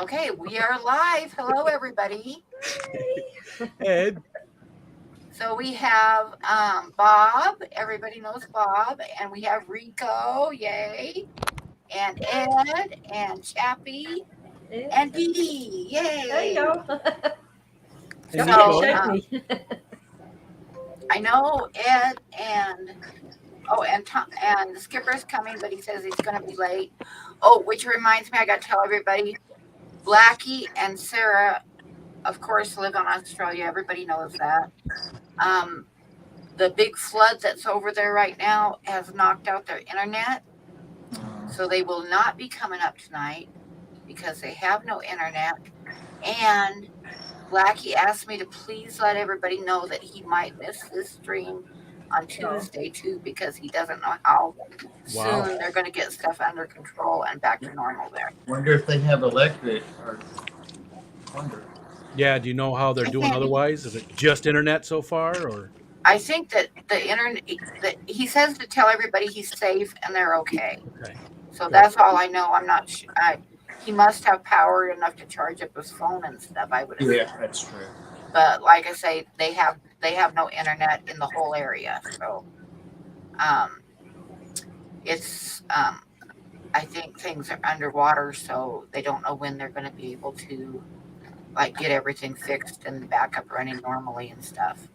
Okay, we are live. Hello, everybody. Ed. So we have Bob. Everybody knows Bob. And we have Rico. Yay. And Ed and Chappie and Dee Dee. Yay. Hey, y'all. And Y'all Nico. shake me. I know Ed and Tom, and the skipper's coming, but he says he's going to be late. Oh, which reminds me, I got to tell everybody, Blackie and Sarah, of course, live in Australia. Everybody knows that. The big flood that's over there right now has knocked out their internet. So they will not be coming up tonight because they have no internet. And Blackie asked me to please let everybody know that he might miss this stream on Tuesday too, because he doesn't know how soon they're going to get stuff under control and back to normal there. Wonder if they have electric or wonder. Yeah, do you know how they're doing otherwise? Is it just internet so far, or? I think that the internet, that he says to tell everybody he's safe and they're okay. Okay. So that's all I know. I'm not sure. He must have power enough to charge up his phone and stuff, I would assume. Yeah, that's true. But like I say, they have no internet in the whole area. So it's I think things are underwater, so they don't know when they're going to be able to like get everything fixed and back up running normally and stuff.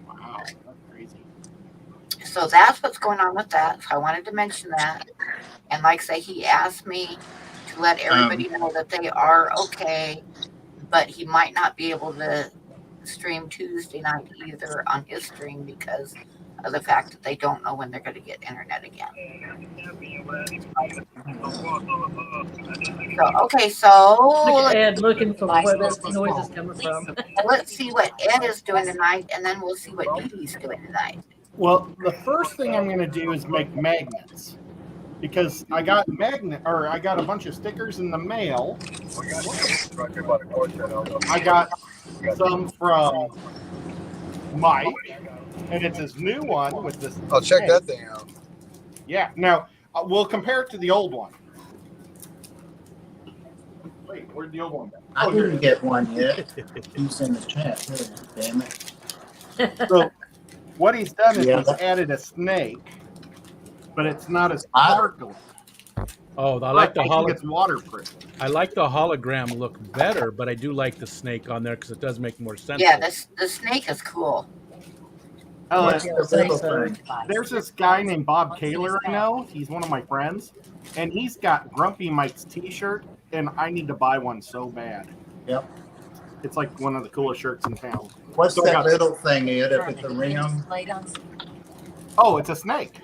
Wow, that's crazy. So that's what's going on with that. So I wanted to mention that. And like I say, he asked me to let everybody know that they are okay, but he might not be able to stream Tuesday night either on his stream because of the fact that they don't know when they're going to get internet again. So, okay, so Look at Ed looking for where that noise is coming from. let's see what Ed is doing tonight, and then we'll see what Dee Dee's doing tonight. Well, the first thing I'm going to do is make magnets because I got a bunch of stickers in the mail. I got some from Mike, and it's his new one with this. Oh, check that thing out. Yeah. Now we'll compare it to the old one. Wait, where'd the old one go? I didn't get one yet. He's in the chat too, damn it. So what he's done is Yeah. he's added a snake, but it's not as sparkly. Oh, I like the It's waterproof. I like the hologram look better, but I do like the snake on there because it does make more sense. Yeah, the snake is cool. Oh, What's the little thing? there's this guy named Bob Kaler I know. He's one of my friends, and he's got Grumpy Mike's T-shirt, and I need to buy one so bad. Yep. It's like one of the coolest shirts in town. What's So I that got- little thing, Ed, up at the rim? Oh, it's a snake.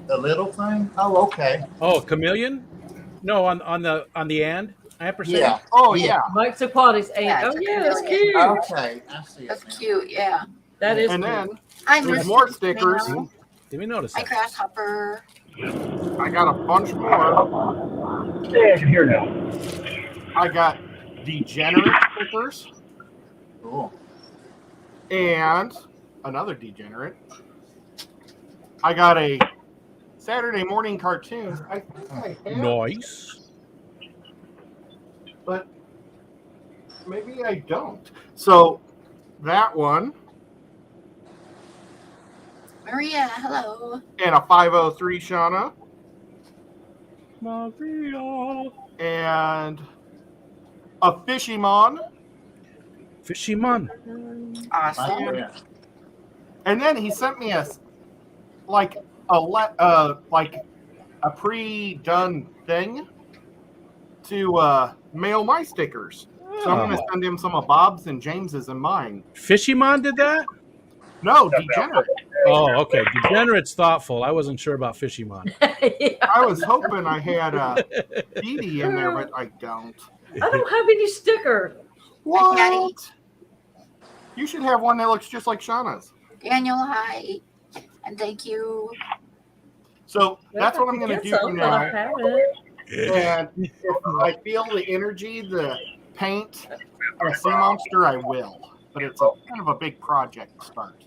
The little thing? Oh, okay. Oh, chameleon? No, on the ampersand. Yeah. Oh, yeah. Mike's Aquatics. Yeah, Oh, it's a yeah, that's chameleon. cute. Okay, I see it That's now. cute, yeah. That is And cute. then I there's miss more you, stickers. Mino. Did we notice Hi, that? Grasshopper. I got a bunch more. Yeah, I can hear now. I got degenerate stickers Cool. and another degenerate. I got a Saturday morning cartoon. I think I have, Nice. but maybe I don't. So that one Maria, hello. and a 503 Shauna Maria. and a Fishymon. Fishymon. Awesome. Oh, yeah. And then he sent me a pre-done thing to mail my stickers. So I'm going to send him some of Bob's and James's and mine. Fishymon did that? No, degenerate. Oh, okay. Degenerate's thoughtful. I wasn't sure about Fishymon. Yeah. I was hoping I had Dee Dee in there, but I don't. I don't have any sticker. What? Daddy. You should have one that looks just like Shauna's. Daniel, hi. And thank you. So that's what I'm going to do from now. I have it. And if I feel the energy, the paint, a sea monster, I will. But it's kind of a big project to start.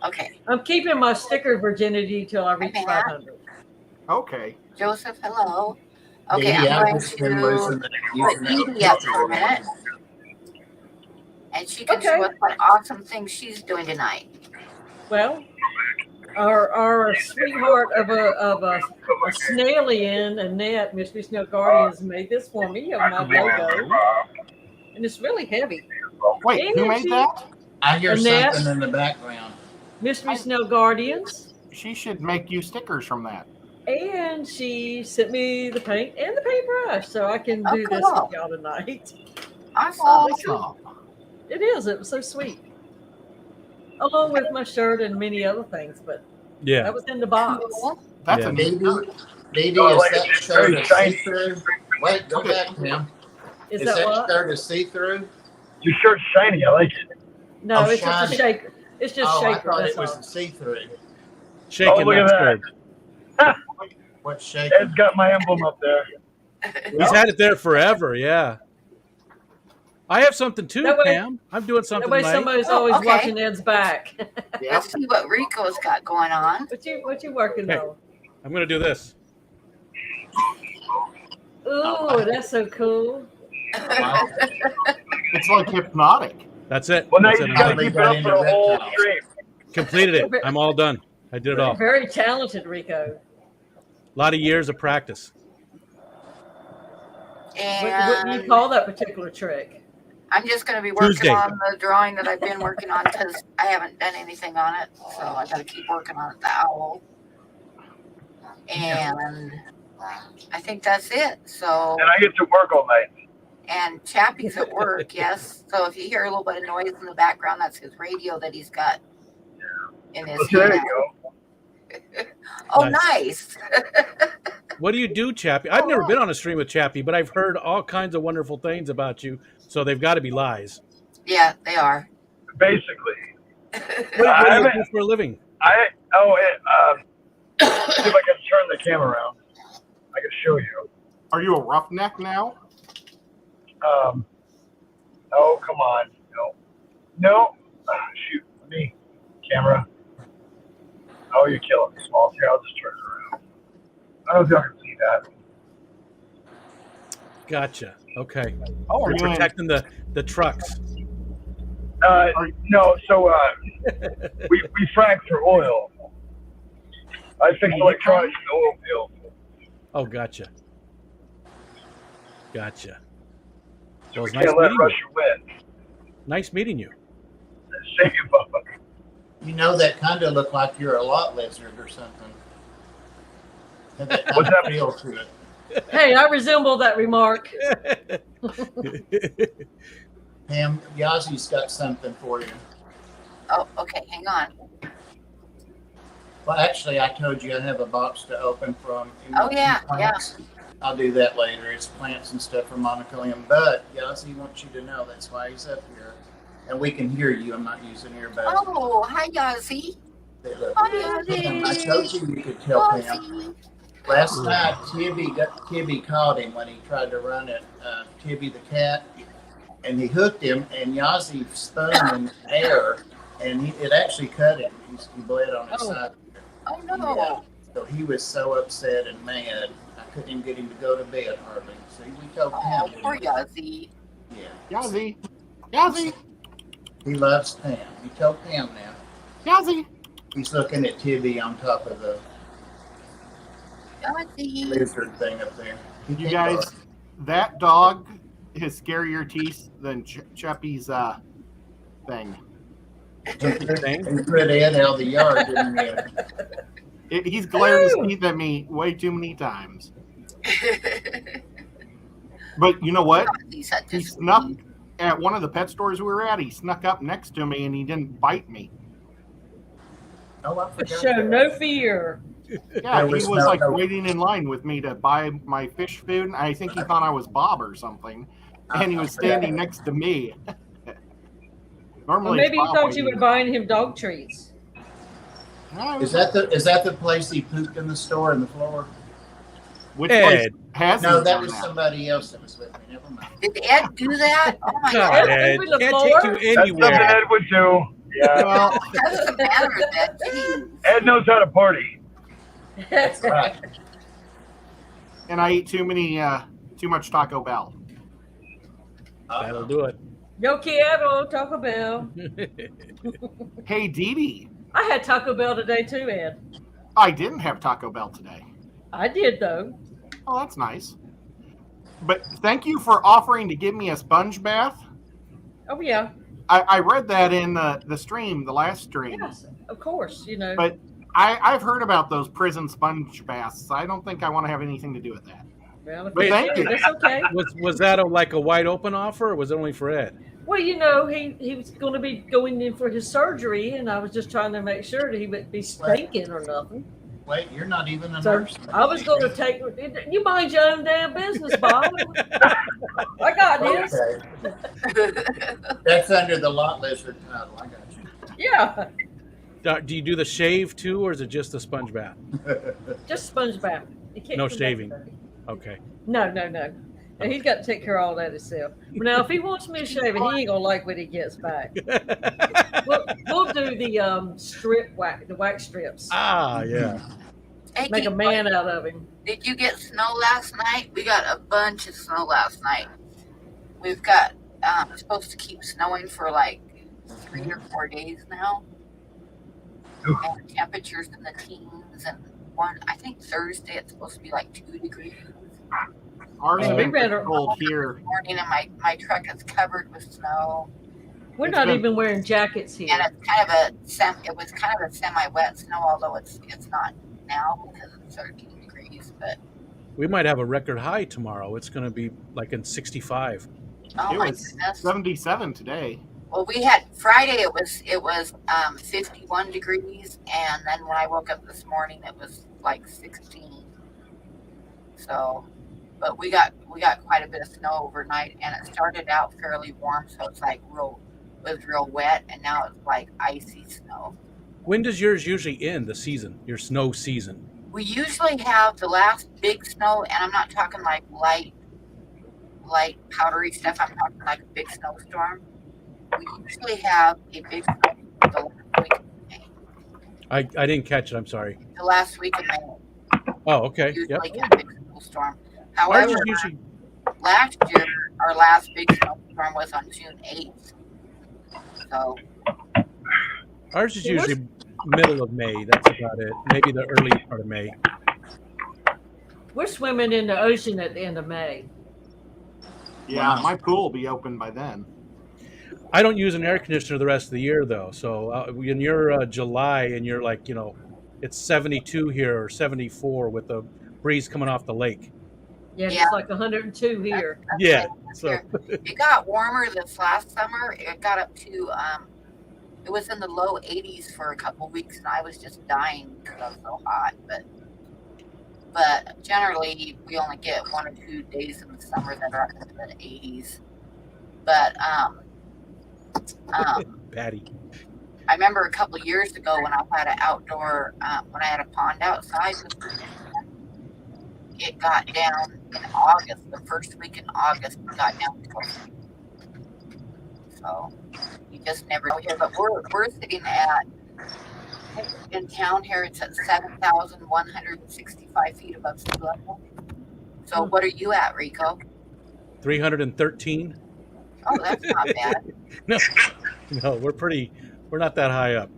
Okay. I'm keeping my sticker virginity till I reach Hi, Matt. 500. Okay. Joseph, hello. Okay, Maybe I'm I've going just been to losing put using Edie that up for a minute, and she can Okay. show us what awesome things she's doing tonight. Well, our sweetheart of a snailian, Annette, Mystery Snow Guardians, made this for me of my logo, and it's really heavy. Wait, who And made that? I hear Annette? something in the background. Mystery Snow Guardians, She should make you stickers from that. and she sent me the paint and the paintbrush, so I can Oh, do this cool. with y'all tonight. Awesome. Awesome. It is. It was so sweet. Along with my shirt and many other things, but Yeah. that was in the box. Cool. That's Yeah. a neat Maybe, maybe Oh, is like that it's shirt very a shiny. see-through? Wait, go back, Tim. Is Is that that what? shirt a see-through? Your shirt's shiny. I like it. No, Oh, it's just shiny. a shaker. It's just Oh, I shaker. thought That's it was all. a see-through. Shaking Oh, look at that that. skirt. What's shaking? Ed's got my emblem up there. He's had it there forever. Yeah. I have something too, That way- Pam. I'm doing That something way, tonight. somebody's Oh, always okay. watching Ed's back. Yep. Let's see what Rico's got going on. What you working Hey. on? I'm going to do this. Ooh, that's so cool. It's like hypnotic. That's it. Well, now That's you it. just I'm gotta done. keep it up for the whole stream. Completed it. I'm all done. I did it all. Very talented, Rico. A lot of years of practice. What do you And call that particular trick? I'm just going to be working Tuesday. on the drawing that I've been working on because I haven't done anything on it. So I got to keep working on it, the owl. And I think that's it. So, And I get to work all night. and Chappie's at work, yes. So if you hear a little bit of noise in the background, that's his radio that he's got in his So there hand. you go. Oh, Nice. nice. What do you do, Chappie? I've never been on a stream with Chappie, but I've heard all kinds of wonderful things about you. So they've got to be lies. Yeah, they are. Basically. What do I you haven't- do for a living? See if I can turn the camera around. I can show you. Are you a roughneck now? Oh, come on. No. Shoot. Let me. Camera. Oh, you're killing me, Smalls. Here, I'll just turn it around. I don't know if y'all can see that. Gotcha. Okay. Oh, are You're you in? protecting the trucks. No, so we frack for oil. I fix electronics in the oil field. Oh, gotcha. Gotcha. So Well, we it's nice can't let meeting you. Russia win. Nice meeting you. Save you, Bubba. You know, that kind of look like you're a lot lizard or something. Had that kind What's of that? feel to it. Hey, I resemble that remark. Pam, Yazi's got something for you. Oh, okay. Hang on. Well, actually, I told you I have a box to open from. Oh, yeah, plants. I'll do that later. It's plants and stuff from Monica Lim. But Yazi wants you to know that's why he's up here. And we can hear you. I'm not using earbuds. Oh, hi, Yazzie. Look. Hi, Yazzie. I told you you could tell Pam. Yazzie. Last night, Tibby caught him when he tried to run at Tibby the cat, and he hooked him, and Yazi spun in air, and it actually cut him. He bled on his Oh. side. Oh, no. Yeah. So he was so upset and mad. I couldn't even get him to go to bed hardly. So we told Oh, Pam. poor didn't Yazzie. we? Yeah. Yazzie. Yazzie. He loves Pam. You tell Pam now. Yazzie. He's looking at Tibby on top of the Yazzie. lizard thing up there. He You can't guys, bark. that dog has scarier teeth than Chappie's thing. And put Ed out of the yard, didn't he? He's glared his teeth at me way too many times. But you know what? He's such a He snuck at one of the pet stores we were at. He snuck up next to me and he didn't bite me. Oh, I forgot Show that. no fear. Yeah, There he was was no- like no- waiting in line with me to buy my fish food. I think he thought I was Bob or something, and he was standing next to me. Or Normally, maybe it's he Bob thought you waiting. were buying him dog treats. No, it Is was- that the place he pooped in the store in the floor? which place Ed. has No, he that done was somebody else that was with me. Never mind. Did Ed do that? Oh, my God, God. Ed. Open the Can't floor. take you That's something anywhere. Ed would do. Yeah. Well, What's the matter with that? Jeez. Ed knows how to party. Right. and I ate too much Taco Bell. That'll do it. Yo quiero Taco Bell. Hey, Dee Dee, I had Taco Bell today too, Ed. I didn't have Taco Bell today. I did though. Oh, that's nice. But thank you for offering to give me a sponge bath. Oh yeah. I read that in the stream, the last stream. Yes, of course. You know. But I've heard about those prison sponge baths. I don't think I want to have anything to do with that. Well, if But you thank do, you. that's okay. Was that like a wide open offer, or was it only for Ed? Well, you know, he was going to be going in for his surgery, and I was just trying to make sure that he wouldn't be stinking or nothing. Wait, you're not even a So nurse. I was going to take. You mind your own damn business, Bob. I got this. Okay. That's under the lot lizard title. I got you. Yeah, Do you do the shave too, or is it just the sponge bath? just sponge bath. You can't No come back shaving. dirty. Okay. No. And he's got to take care of all that himself. But now, if he wants me to shave it, he ain't gonna like when he gets back. We'll do the the wax strips. Yeah. Hey, Make a man out of him. Did you get snow last night? We got a bunch of snow last night. We've got it's supposed to keep snowing for like 3 or 4 days now. And temperatures in the teens, and I think Thursday it's supposed to be like 2 degrees. Ours Yeah, has we been read pretty it. cold here. Morning, and my truck is covered with snow, We're It's not been- even wearing jackets here. and it's kind of it was kind of a semi-wet snow, although it's not now because it's 13 degrees. But We might have a record high tomorrow. It's going to be like in 65. oh It my was goodness! 77 today. Well, we had Friday. It was 51 degrees, and then when I woke up this morning, it was like 16. So, but we got quite a bit of snow overnight, and it started out fairly warm, so it's like was real wet, and now it's like icy snow. When does yours usually end the season? Your snow season? We usually have the last big snow, and I'm not talking like light powdery stuff. I'm talking like a big snowstorm. We usually have a big snow the last week of May. I didn't catch it. I'm sorry. The last week of May. Oh, okay. Yep. Usually get a big snowstorm. Ours However, is usually last year our last big snowstorm was on June 8th. So Ours is usually middle of May. That's about it. Maybe the early part of May. We're swimming in the ocean at the end of May. Yeah, Wow. my pool will be open by then. I don't use an air conditioner the rest of the year though. So when you're July and you're like, it's 72 here or 74 with the breeze coming off the lake. Yeah, Yeah. it's like 102 here. Yeah. So it got warmer this last summer. It got up to it was in the low 80s for a couple weeks, and I was just dying because I was so hot. But generally, we only get 1 or 2 days in the summer that are up in the 80s. But Patty. I remember a couple of years ago when I had an outdoor, when I had a pond outside, it got down in August, the first week in August, it got down to 12. So you just never know here. But we're sitting at, in town here, it's at 7,165 feet above sea level. So what are you at, Rico? 313. Oh, that's not bad. No, we're not that high up.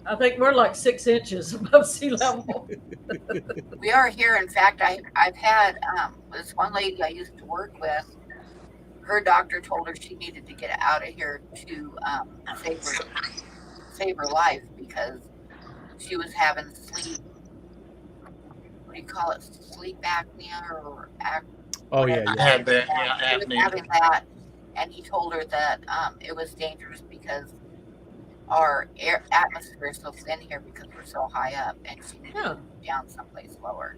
I think we're like 6 inches above sea level. We are here. In fact, I've had this one lady I used to work with. Her doctor told her she needed to get out of here to save her life because she was having sleep. What do you call it? Sleep apnea or Oh yeah, I yeah. had that. She Yeah, was apnea. having that, and he told her that it was dangerous because our air atmosphere is so thin here because we're so high up, and she needed to move down someplace lower.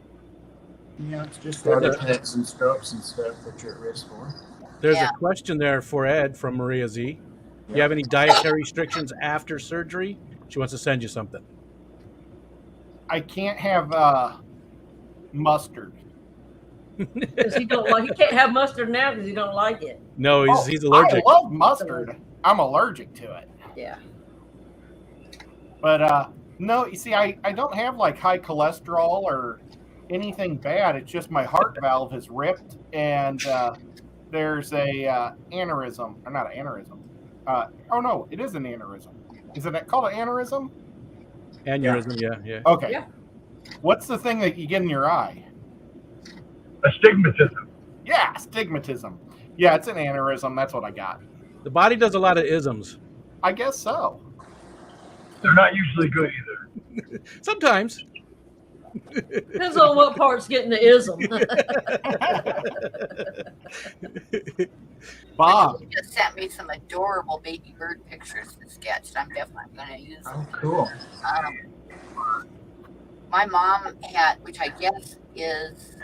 Yeah, it's just heart attacks and strokes and stuff that you're at risk for. There's Yeah. a question there for Ed from Maria Z. Do you have any dietary restrictions after surgery? She wants to send you something. I can't have mustard. Because he can't have mustard now because he don't like it. No, he's Oh, allergic. I love mustard. I'm allergic to it. Yeah. But no, you see, I don't have like high cholesterol or anything bad. It's just my heart valve is ripped, and there's a aneurysm. Or not an aneurysm. Oh no, it is an aneurysm. Is it called an aneurysm? Aneurysm, yeah. Okay. Yeah. What's the thing that you get in your eye? Astigmatism. Yeah, astigmatism. Yeah, it's an aneurysm. That's what I got. The body does a lot of isms. I guess so. They're not usually good either. Sometimes. Depends on what part's getting the ism. Bob. You just sent me some adorable baby bird pictures to sketch. I'm definitely going to use them. Oh, cool. My mom had, which I guess is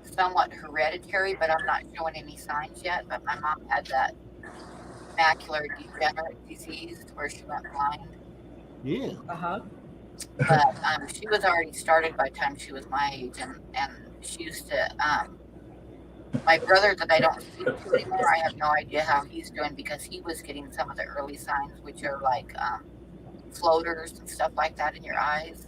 somewhat hereditary, but I'm not showing any signs yet. But my mom had that macular degenerate disease where she went blind. Yeah. Uh-huh. But she was already started by the time she was my age, and she used to. My brother that I don't speak to anymore, I have no idea how he's doing because he was getting some of the early signs, which are like floaters and stuff like that in your eyes.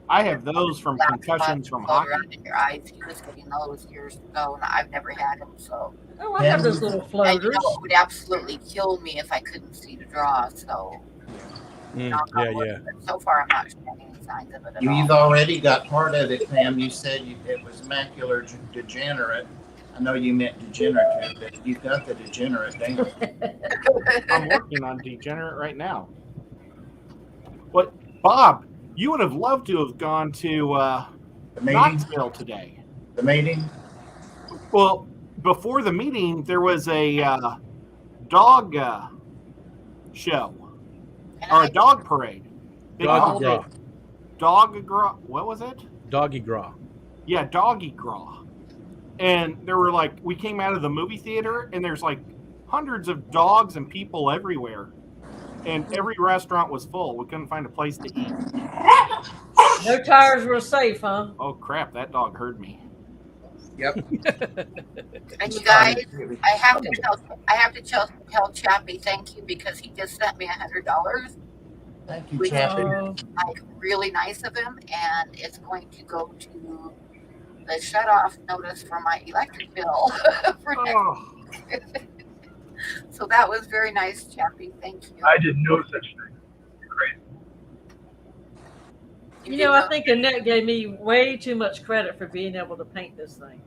I have those from Black concussions spots from float hockey. around in your eyes. He was getting those years ago, and I've never had them. So, Oh, I have those little and floaters. it would absolutely kill me if I couldn't see to draw. So, knock on wood. Yeah. But so far, I'm not showing any signs of it at You've all. already got part of it, Pam. You said it was macular degenerate. I know you meant degenerative, but you've got the degenerate down. I'm working on degenerate right now. What, Bob? You would have loved to have gone to The meeting? Knoxville today. The meeting? Well, before the meeting, there was a dog show And or I a dog parade. They Doggy called Gras. it Dog Gras. What was it? Doggy Gras. Yeah, Doggy Gras. And there were like, we came out of the movie theater, and there's like hundreds of dogs and people everywhere. And every restaurant was full. We couldn't find a place to eat. No tires were safe, huh? Oh crap! That dog heard me. Yep. And you guys, I have to tell Chappie thank you because he just sent me $100. Thank you, Which Chappie. like really nice of him, and it's going to go to the shut-off notice for my electric bill. For next Oh, week. So that was very nice, Chappie. Thank you. I did no such thing. Great. You know, I think Annette gave me way too much credit for being able to paint this thing.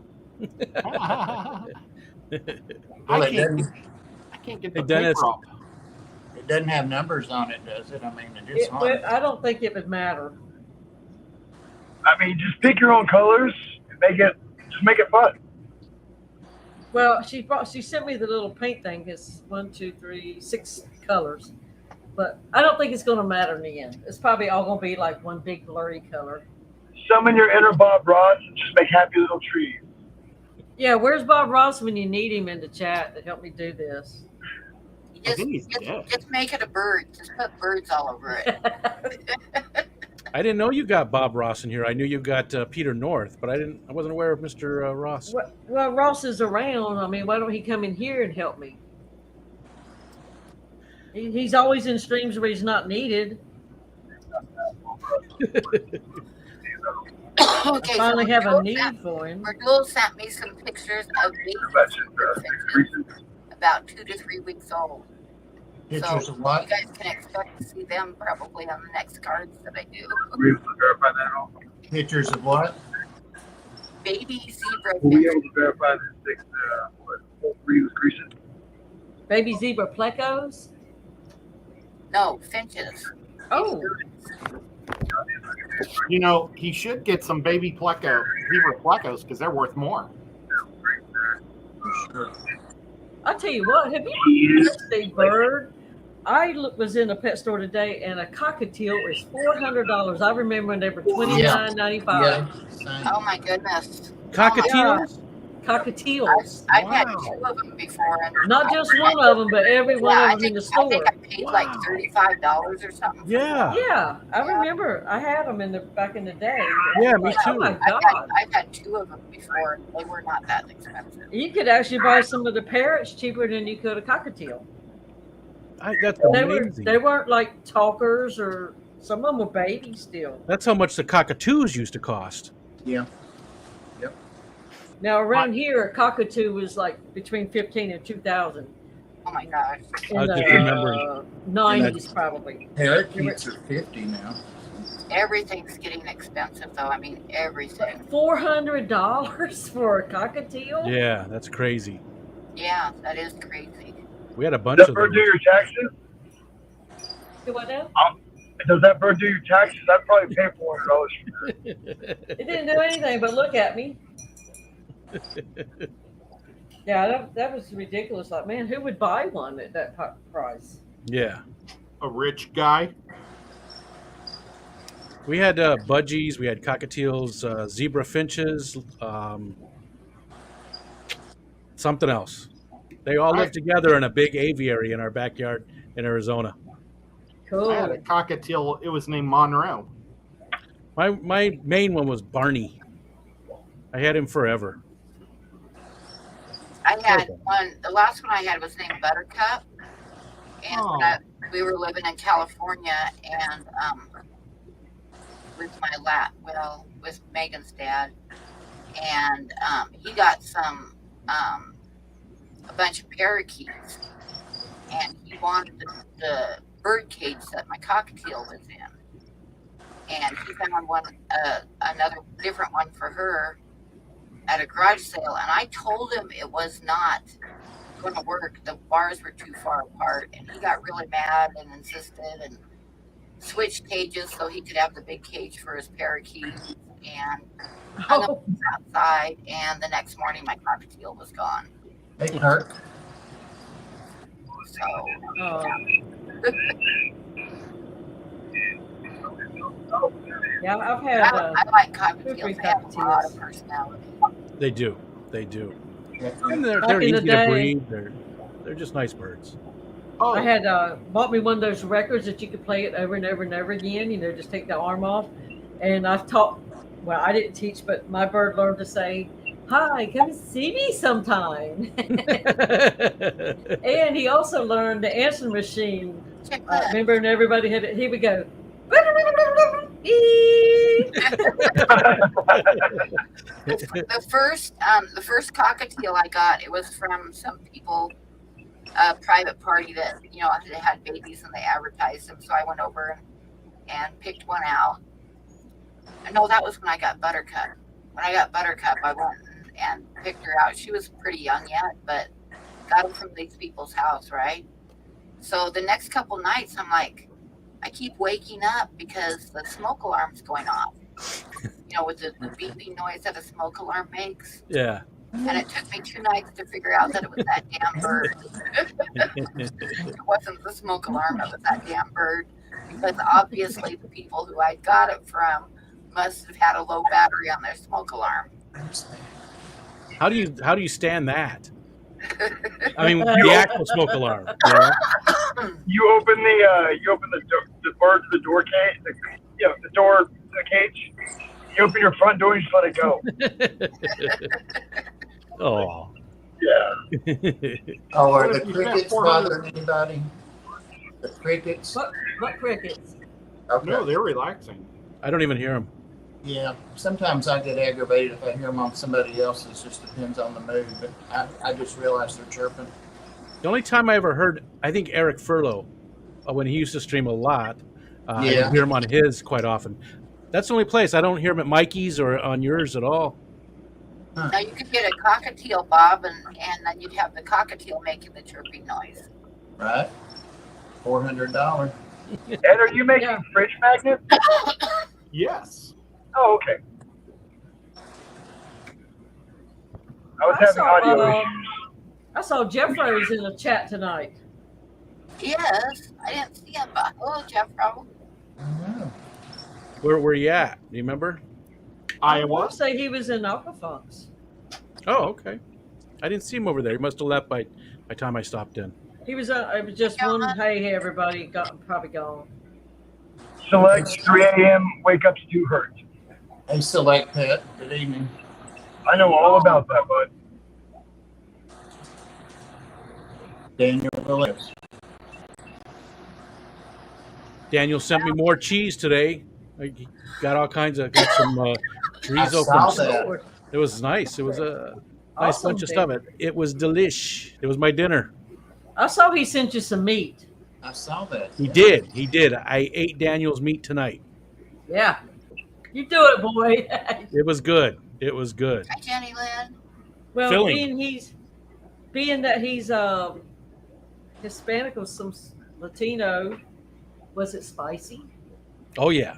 Well, I can't get the Hey, Dennis. paper up. it doesn't have numbers on it, does it? I mean, it is on But it. I don't think it would matter. I mean, just pick your own colors and make it fun. Well, she sent me the little paint thing. It's 6 colors, but I don't think it's going to matter in the end. It's probably all going to be like one big blurry color. Summon your inner Bob Ross and just make happy little trees. Yeah, where's Bob Ross when you need him in the chat to help me do this? I think he's dead. Just make it a bird. Just put birds all over it. I didn't know you got Bob Ross in here. I knew you got Peter North, but I wasn't aware of Mr. Ross. Well, Ross is around. I mean, why don't he come in here and help me? He's always in streams where he's not needed. Okay, I finally so have a Merdule need sent- for him. Merdule sent me some pictures of baby That's just finches, about 2 to 3 weeks old. Pictures So of what? you guys can expect to see them probably on the next cards that I do. Are we able to verify that at all? Pictures of what? Baby zebra Will we be finch. able to verify that what breed was Grecian? Baby zebra plecos? No, finches. Oh, You know, he should get some baby zebra plecos because they're worth more. Sure. I'll tell you what, have you noticed a bird? I was in a pet store today, and a cockatiel is $400. I remember when they were $29.95. Yeah. Same. Oh my goodness. Cockatiels? Cockatiels. I've had Wow. 2 of them before. And Not just one of them, but every one I of them in think, the store. I paid like Wow. $35 or something. Yeah. Yeah, I remember. I had them back in the day. Yeah, me Like, too. Oh my I've God. had 2 of them before, and they were not that expensive. You could actually buy some of the parrots cheaper than you could a cockatiel. That's They amazing. weren't like talkers, or some of them were babies still. That's how much the cockatoos used to cost. Yeah. Now around here, a cockatoo was like between 15 and 2,000 Oh my gosh. in I was the just remembering. 90s, probably. Parakeets are 50 now. Everything's getting expensive, though. I mean, everything. $400 for a cockatiel? Yeah, that's crazy. Yeah, that is crazy. We had a bunch Does that of bird do those. your taxes? Do what now? Does that bird do your taxes? I'd probably pay $400 for that. It didn't do anything but look at me. Yeah, that was ridiculous. Like, man, who would buy one at that price? Yeah. A rich guy. We had budgies, we had cockatiels, zebra finches, something else. They all lived together in a big aviary in our backyard in Arizona. Cool. I had a cockatiel. It was named Monroe. My main one was Barney. I had him forever. I had one. The last one I had was named Buttercup, and Oh. we were living in California, and with with Megan's dad, and he got a bunch of parakeets, and he wanted the bird cage that my cockatiel was in, and he found another different one for her at a garage sale, and I told him it was not going to work. The bars were too far apart, and he got really mad and insisted and switched cages so he could have the big cage for his parakeets, and hung up outside, and the next morning my cockatiel was gone. Hey, Kirk. So Yeah, I've had I like three cockatiels. They have a lot of cockatiels. personality. They do. They do. Yeah. And they're Back in easy the to day- breed. They're just nice birds. Oh, I had bought me one of those records that you could play it over and over and over again. You know, just take the arm off. And I've taught. Well, I didn't teach, but my bird learned to say, "Hi, come see me sometime." And he also learned the answering machine. Check that. Remember, and everybody had it. He would go. "Beep." The first cockatiel I got, it was from some people, a private party that they had babies and they advertised them. So I went over and picked one out. No, that was when I got Buttercup. When I got Buttercup, I went and picked her out. She was pretty young yet, but got her from these people's house, right? So the next couple nights, I'm like, I keep waking up because the smoke alarm's going off. With the beeping noise that a smoke alarm makes. Yeah. And it took me 2 nights to figure out that it was that damn bird. It wasn't the smoke alarm, it was that damn bird. Because obviously the people who I got it from must have had a low battery on their smoke alarm. How do you stand that? I mean, the actual smoke alarm. You know? You open the bird to the door cage, the door to the cage. You open your front door and just let it go. Oh. Yeah. Oh, are What the if you spent crickets 400? bothering anybody? The crickets? What crickets? Okay. no, they're relaxing. I don't even hear them. Yeah, sometimes I get aggravated if I hear them on somebody else's. Just depends on the mood. But I just realized they're chirping. The only time I ever heard, I think Eric Furlow, when he used to stream a lot, I Yeah. would hear him on his quite often. That's the only place. I don't hear him at Mikey's or on yours at all. Now you could get a cockatiel, Bob, and then you'd have the cockatiel making the chirping noise. Right? $400. Ed, are you making Yeah. fridge magnets? Yes. Oh, okay. I was I having saw, audio issues. I saw Jeffro's in the chat tonight. Yes, I didn't see him, but hello, Jeffro. I know. Where were you at? Do you remember? I Iowa. want to say he was in Aquafunks. Oh, okay. I didn't see him over there. He must have left by time I stopped in. He was. It was just one. Hey, everybody, probably gone. Select 3 a.m. wake ups do hurt. Hey, Select Pet. Good evening. I know all about that, bud. Daniel Willis. Daniel sent me more cheese today. I got all kinds of some Trees I open. saw that. Lord. It was nice. It was a nice Awesome, bunch of stuff. It was delish. It was my dinner. I saw he sent you some meat. I saw that. He yeah. did. He did. I ate Daniel's meat tonight. Yeah. You do it, boy. It was good. It was good. Hi, Jenny Lynn. Well, Filling. being that he's Hispanic or some Latino, was it spicy? Oh yeah,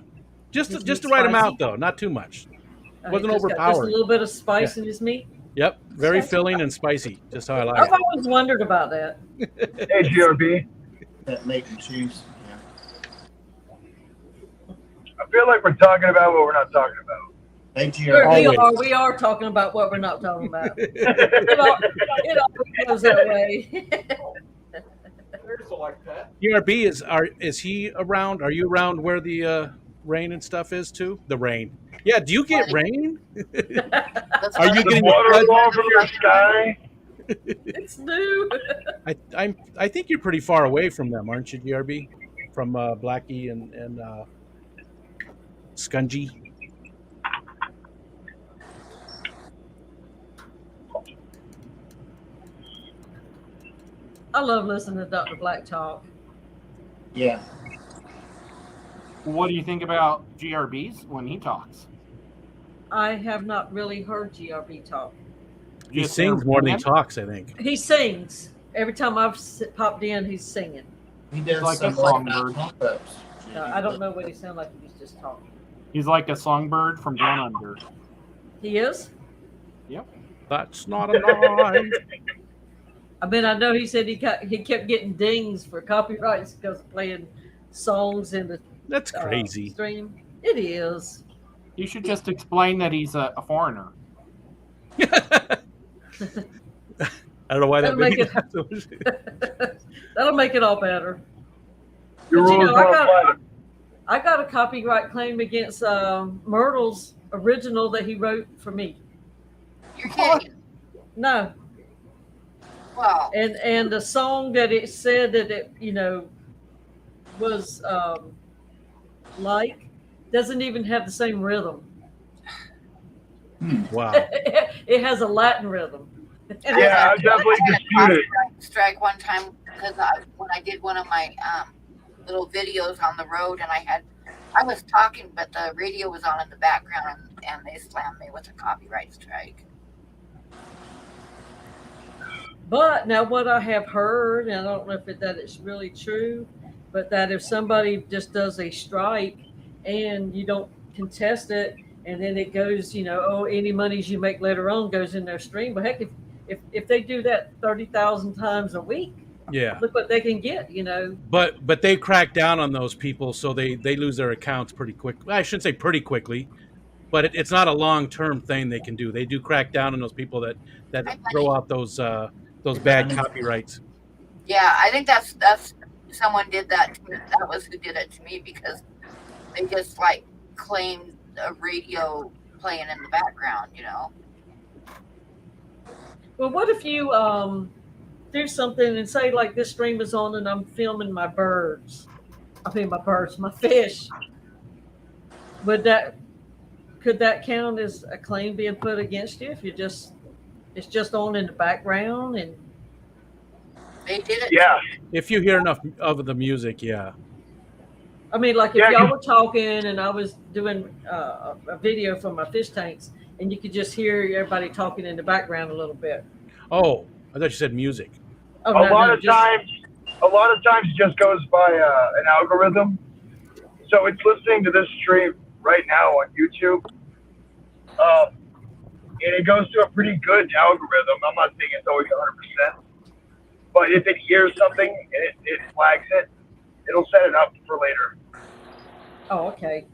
just His the meat right spicy? amount though, not too much. He Wasn't just got just a overpowering. little bit of spice in his meat. Yep, very filling and spicy, just how I like I've it. always wondered about that. Hey, GRB. That meat and cheese. Yeah. I feel like we're talking about what we're not talking about. Hey, Sure, GRB. we are talking about what we're not talking about. It always goes that way. There's like that. ERB is he around? Are you around where the rain and stuff is too? The rain. Yeah. Do you get rain? That's Are you funny. getting The water flood? fall from your sky. It's new. I think you're pretty far away from them, aren't you, DRB? From Blackie and Scungy. I love listening to Dr. Black talk. Yeah. What do you think about GRB's when he talks? I have not really heard GRB talk. He Just sings more than he him? talks, I think. He sings. Every time I've popped in, he's singing. He does Like a some late songbird. night pop-ups. I don't know what he sounds like if he's just talking. He's like a songbird from down under. He is? That's not a lie. I mean, I know he said he kept getting dings for copyrights because of playing songs in the That's crazy. stream. It is. You should just explain that he's a foreigner. I don't know why that That'll make made it. That'll make it all better. Your But, you rules know, don't apply to I got a copyright claim against Myrtle's original that he wrote for me. You're kidding. No, Well, and the song that it said that it was like doesn't even have the same rhythm. Wow. It has a Latin rhythm. Yeah, I definitely dispute it. strike one time because when I did one of my little videos on the road, and I was talking, but the radio was on in the background, and they slammed me with a copyright strike. But now what I have heard, and I don't know if that it's really true, but that if somebody just does a strike and you don't contest it, and then it goes, any monies you make later on goes in their stream. But heck, if they do that 30,000 times a week, Yeah. look what they can get, But they crack down on those people, so they lose their accounts pretty quick. Well, I shouldn't say pretty quickly, but it's not a long-term thing they can do. They do crack down on those people that throw out those bad copyrights. Yeah, I think that's someone did that to me. That was who did it to me because they just like claimed a radio playing in the background, Well, what if you do something and say like this stream is on and I'm filming my my fish. Could that count as a claim being put against you if it's just on in the background and They did it. Yeah. If you hear enough of the music, yeah. I mean, like if Yeah, y'all were talking and I was doing a video from my fish tanks and you could just hear everybody talking in the background a little bit. Oh, I thought you said music. Oh, A lot of times it just goes by an algorithm. So it's listening to this stream right now on YouTube. And it goes to a pretty good algorithm. I'm not saying it's always 100%. But if it hears something and it flags it, it'll set it up for later. Oh, okay.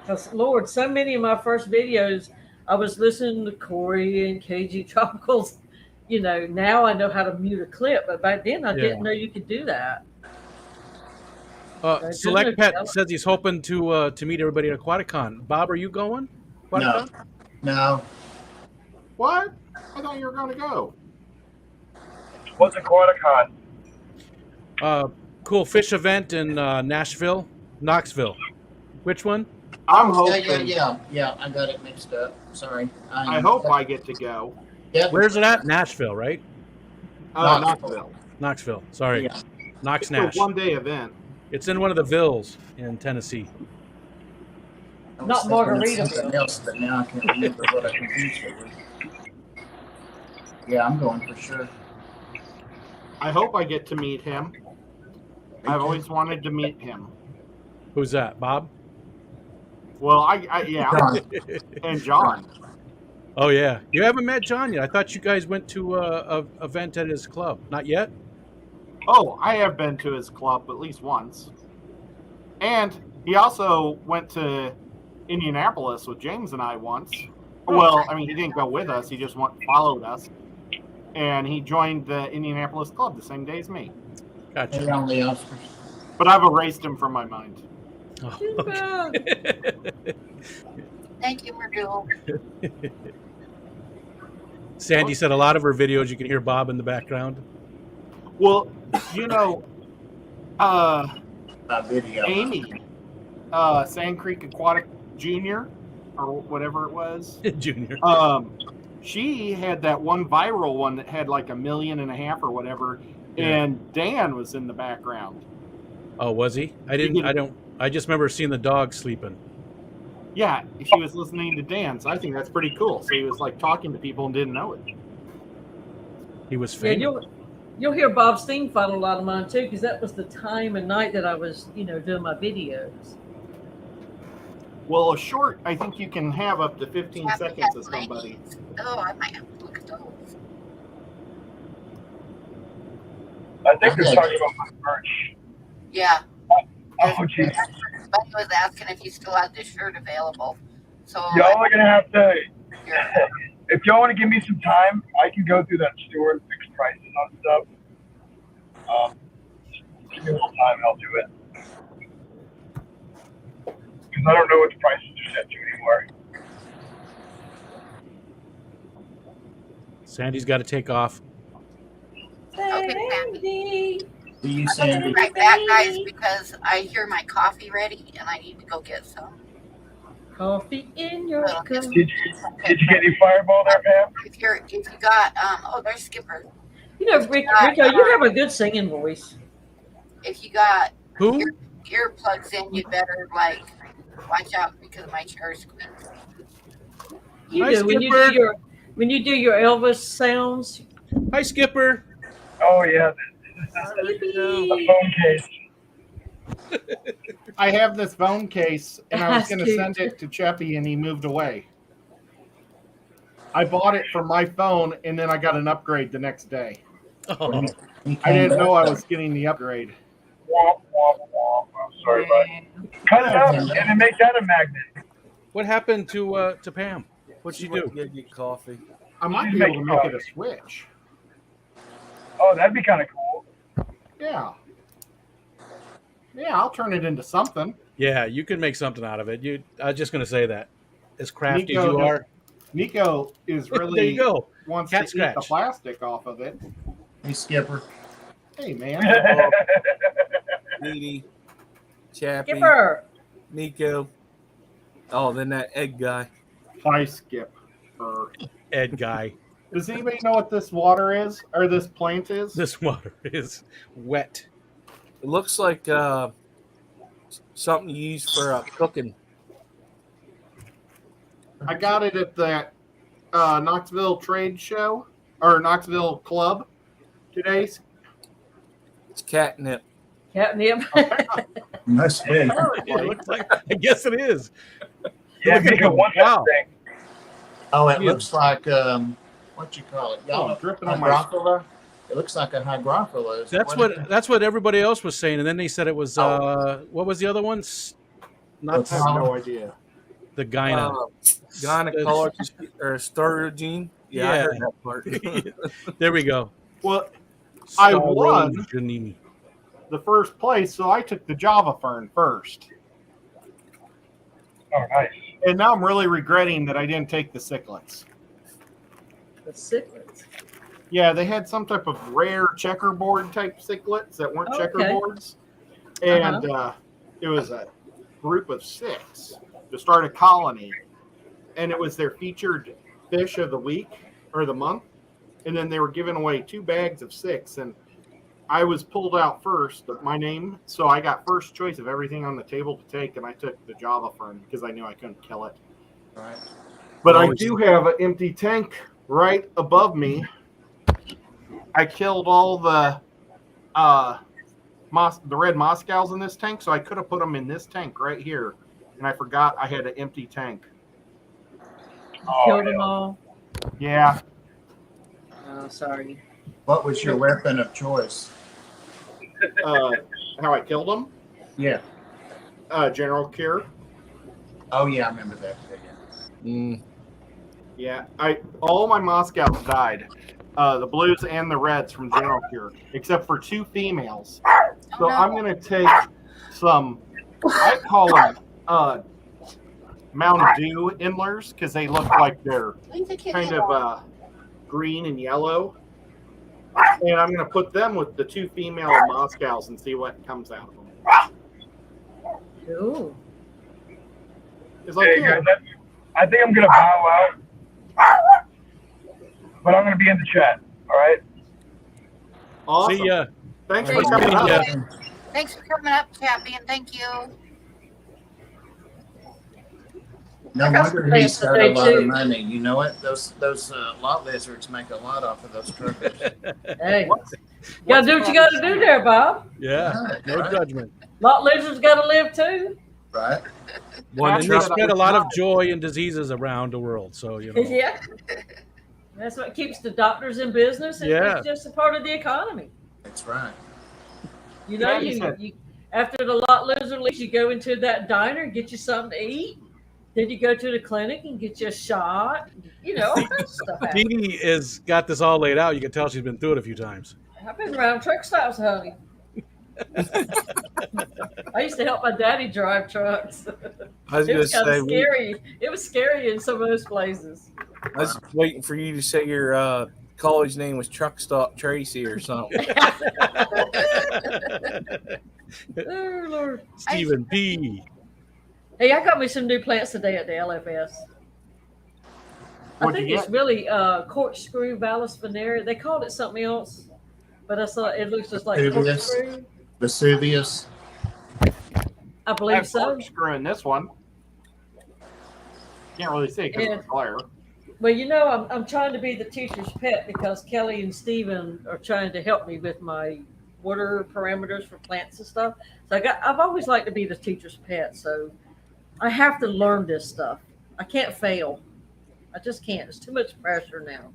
Because, Lord, so many of my first videos, I was listening to Corey and KG Tropicals. Now I know how to mute a clip, but back then I didn't know you could do that. Select Pet says he's hoping to meet everybody at Aquaticon. Bob, are you going? Aquaticon? No. What? I thought you were going to go. What's Aquaticon? Cool fish event in Knoxville. Which one? I'm Oh, hoping. Yeah. I got it mixed up. Sorry. I hope I get to go. Yeah. Where's it at? Nashville, right? Knoxville. Knoxville. Sorry. Yeah. Knox It's a Nash. one-day event. It's in one of the villes in Tennessee. I was Not thinking of Margaritaville. something else, but now I can't remember what I confused it with. Yeah, I'm going for sure. I hope I get to meet him. I've always wanted to meet him. Who's that? Bob? Well, yeah, John, and John. Oh yeah. You haven't met John yet. I thought you guys went to a event at his club. Not yet? Oh, I have been to his club at least once. And he also went to Indianapolis with James and I once. Well, I mean, he didn't go with us. He just followed us. And he joined the Indianapolis club the same day as me. Gotcha. hey, on the Oscars. But I've erased him from my mind. Oh, Jimbo. Thank you, Merdule. Sandy said a lot of her videos you can hear Bob in the background. Well, you know, Video. Amy, Sand Creek Aquatic Jr., or whatever it was. Junior. She had that one viral one that had like 1.5 million or whatever, and Dan was in the background. Oh, was he? I just remember seeing the dog sleeping. Yeah, she was listening to Dan, so I think that's pretty cool. So he was like talking to people and didn't know it. He was Yeah, famous. you'll hear Bob Steen follow a lot of mine too, because that was the time and night that I was, doing my videos. Well, a short, I think you can have up to 15 seconds of somebody. Oh, I might have to look at those. I think they're talking about my merch. Yeah. Oh, jeez. Buddy was asking if you still had this shirt available. So Y'all are going to have to, yeah. if y'all want to give me some time, I can go through that store and fix prices on stuff. Give me a little time and I'll do it. Because I don't know what the prices are set to anymore. Sandy's got to take off. Okay, Sandy. Do you, I'll Sandy? be right back, guys, because I hear my coffee ready and I need to go get some. Coffee in your cup. Did you get any Fireball there, Pam? If you got there's Skipper. Rico, you have a good singing voice. If you got Who? earplugs in, you better watch out because my chair squeaks. You Hi, do when you do your Elvis sounds. Hi, Skipper. Oh, yeah. The phone case. I have this phone case, and I was That's going to cute. send it to Cheppy, and he moved away. I bought it for my phone, and then I got an upgrade the next day. Oh, I didn't know I was getting the upgrade. Womp, womp, womp. I'm sorry, bud. Cut it out and then make that a magnet. what happened to Pam? What'd she do? Get coffee. I might be able to make it a switch. Oh, that'd be kind of cool. Yeah. Yeah, I'll turn it into something. Yeah, you can make something out of it. I was just going to say that. As crafty as Nico you does- are. Nico is There really you go. wants Cat to eat the scratch. plastic off of it. Hey, Skipper. Hey, man. Needy, Chappie, Skipper. Nico. Oh, then that egg guy. Hi, Skip. Ed guy. Does anybody know what this water is or this plant is? This water is wet. It looks like something you use for cooking. I got it at that Knoxville trade show or Knoxville club today. It's catnip. Catnip. Must be. It looks like, I guess it is. Yeah, Look at Nico him. wants Wow. that thing. Oh, it looks like what you call it? Oh, Y'all dripping on my. hygrophila? It looks like a hygrophila. Is That's what everybody else was saying, and then they said it was what was the other one? Not I have no idea. the gyna. Gynecologist or Sturgeon. Yeah, I Yeah. heard that part. There we go. Well, I won. Janini. the first place, so I took the Java fern first. Oh, nice. And now I'm really regretting that I didn't take the cichlids. The cichlids. Yeah, they had some type of rare checkerboard type cichlids that weren't Okay. checkerboards. And it was a group of 6. to start a colony, and it was their featured fish of the week or the month, and then they were giving away 2 bags of 6, and I was pulled out first, my name, so I got first choice of everything on the table to take, and I took the Java fern because I knew I couldn't kill it. Right. But I do have an empty tank right above me. I killed all the red Moscows in this tank, so I could have put them in this tank right here, and I forgot I had an empty tank. Killed them all. Yeah. Oh, sorry. What was your weapon of choice? How I killed them? Yeah. General Cure. Oh yeah, I remember that. Yeah, all my Moscows died. The blues and the reds from General Cure, except for 2 females. So I'm gonna take some. I call them Mountain Dew Inlers because they look like they're kind of green and yellow. And I'm gonna put them with the 2 female Moscows and see what comes out of them. Ooh. It's like, Hey, guys, I think I'm gonna bow out, but I'm gonna be in the chat. All right. awesome. See ya. Thanks Hey, for coming up. Yeah. Thanks for coming up, Champion. Thank you. No got wonder some he's plants got a today, lot of too. money. You know what? Those lot lizards make a lot off of those truckers. Hey, you gotta do what you gotta do there, Bob. Yeah. Right, No right. judgment. Lot lizards gotta live too. Right. Well, and they That's spread a lot of joy and diseases around the world. So, you know. Yeah. That's what keeps the doctors in business, and Yeah. it's just a part of the economy. That's right. You know, Yeah, you after the lot lizard leaves, you go into that diner and get you something to eat. Then you go to the clinic and get you a shot. You know, all kinds of stuff happens. Dee Dee has got this all laid out. You can tell she's been through it a few times. I've been around truck stops, honey. I used to help my daddy drive trucks. I was It going to was kind say, of scary. It was scary in some of those places. I was waiting for you to say your college name was Truck Stop Tracy or something. Oh, Lord. Stephen P. Hey, I got me some new plants today at the LFS. I What'd think you it's get? really corkscrew Vallis venerea. They called it something else, but I saw it looks just like Vesuvius. corkscrew. Vesuvius. I I believe have so. corkscrew in this one. Can't really see because of the glare. Well, you know, I'm trying to be the teacher's pet because Kelly and Steven are trying to help me with my water parameters for plants and stuff. So I've always liked to be the teacher's pet. So I have to learn this stuff. I can't fail. I just can't. It's too much pressure now.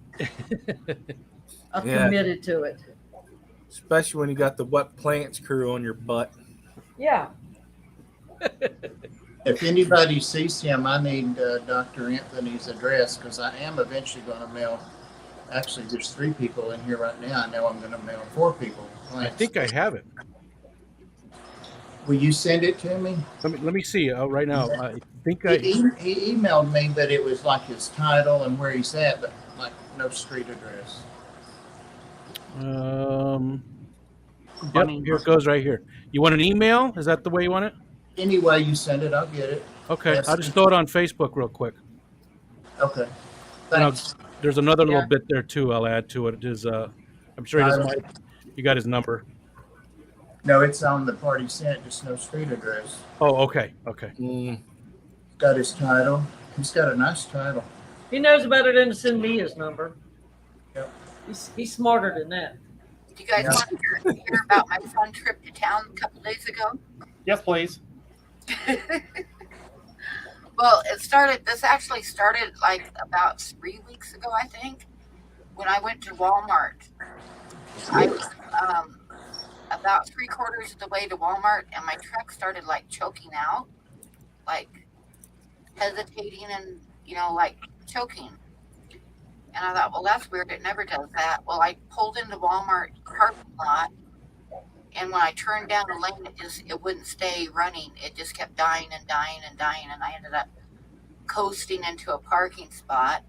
I've Yeah. committed to it. Especially when you got the wet plants crew on your butt. Yeah. If anybody sees him, I need Dr. Anthony's address because I am eventually going to mail. Actually, there's 3 people in here right now. I know I'm going to mail 4 people. I think I have it. Will you send it to me? Let me see right now. I think He emailed me, but it was like his title and where he's at, but like no street address. Yep, here it goes right here. You want an email? Is that the way you want it? Any way you send it, I'll get it. Okay, Yes. I'll just throw it on Facebook real quick. Okay. And Thanks. there's another little Yeah. bit there too. I'll add to it. It is I'm sure he doesn't Title. like. You got his number. No, it's on the part he sent, just no street address. Oh, okay, okay. Got his title. He's got a nice title. He knows better than to send me his number. Yep. He's smarter than that. Do you guys Yeah. want to hear about my fun trip to town a couple days ago? Yes, please. Well, this actually started like about 3 weeks ago, I think, when I went to Walmart. I was about 3/4 of the way to Walmart, and my truck started like choking out, like hesitating and, like choking. And I thought, well, that's weird. It never does that. Well, I pulled into Walmart parking lot, and when I turned down the lane, it wouldn't stay running. It just kept dying and dying and dying, and I ended up coasting into a parking spot.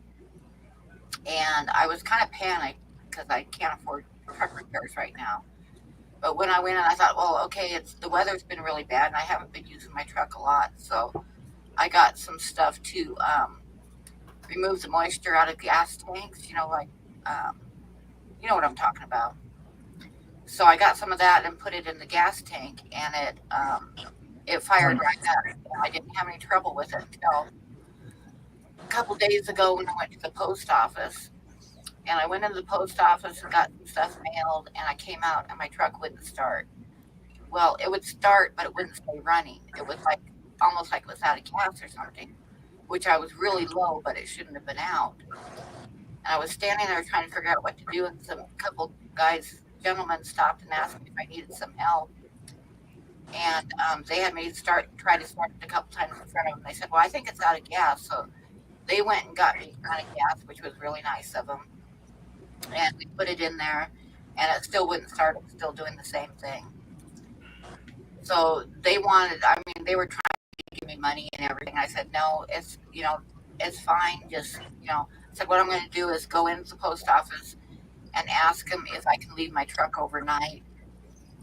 And I was kind of panicked because I can't afford truck repairs right now. But when I went in, I thought, well, okay, the weather's been really bad, and I haven't been using my truck a lot, so I got some stuff to remove the moisture out of gas tanks. You know, like you know what I'm talking about. So I got some of that and put it in the gas tank, and it fired right up. And I didn't have any trouble with it until a couple days ago when I went to the post office. And I went into the post office and got some stuff mailed, and I came out and my truck wouldn't start. Well, it would start, but it wouldn't stay running. It was like almost like it was out of gas or something, which I was really low, but it shouldn't have been out. And I was standing there trying to figure out what to do, and some couple gentlemen stopped and asked me if I needed some help. And they had me try to start it a couple times in front of them. They said, "Well, I think it's out of gas." So they went and got me out of gas, which was really nice of them. And we put it in there, and it still wouldn't start. It was still doing the same thing. So they were trying to give me money and everything. I said, no, it's fine. Just, I said, what I'm going to do is go into the post office and ask them if I can leave my truck overnight,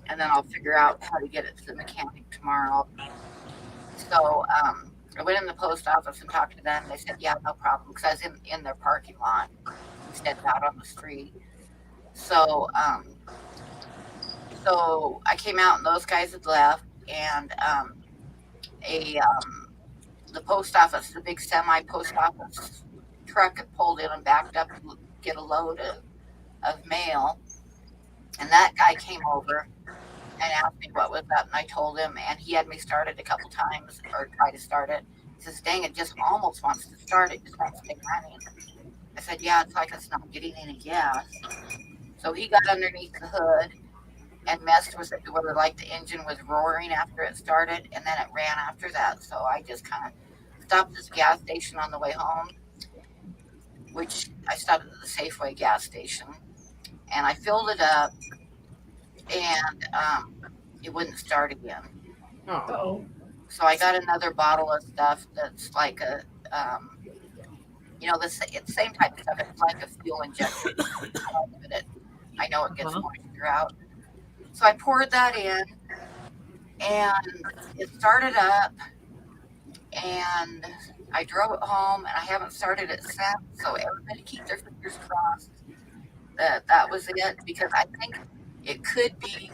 and then I'll figure out how to get it to the mechanic tomorrow. So I went in the post office and talked to them. They said, yeah, no problem, because I was in their parking lot instead of out on the street. So I came out, and those guys had left, and the post office, the big semi post office truck had pulled in and backed up to get a load of mail. And that guy came over and asked me what was up, and I told him, and he had me start it a couple times, or try to start it. He says, dang, it just almost wants to start, it just won't stay running. I said, yeah, it's like it's not getting any gas. So he got underneath the hood and messed with it where like the engine was roaring after it started, and then it ran after that. So I just kind of stopped at this gas station on the way home, which I stopped at the Safeway gas station, and I filled it up, and it wouldn't start again. Oh, So I got another bottle of stuff that's like a it's the same type of stuff. It's like a fuel injector. I know it gets moisture out. So I poured that in, and it started up, and I drove it home, and I haven't started it since. So everybody keep their fingers crossed that was it, because I think it could be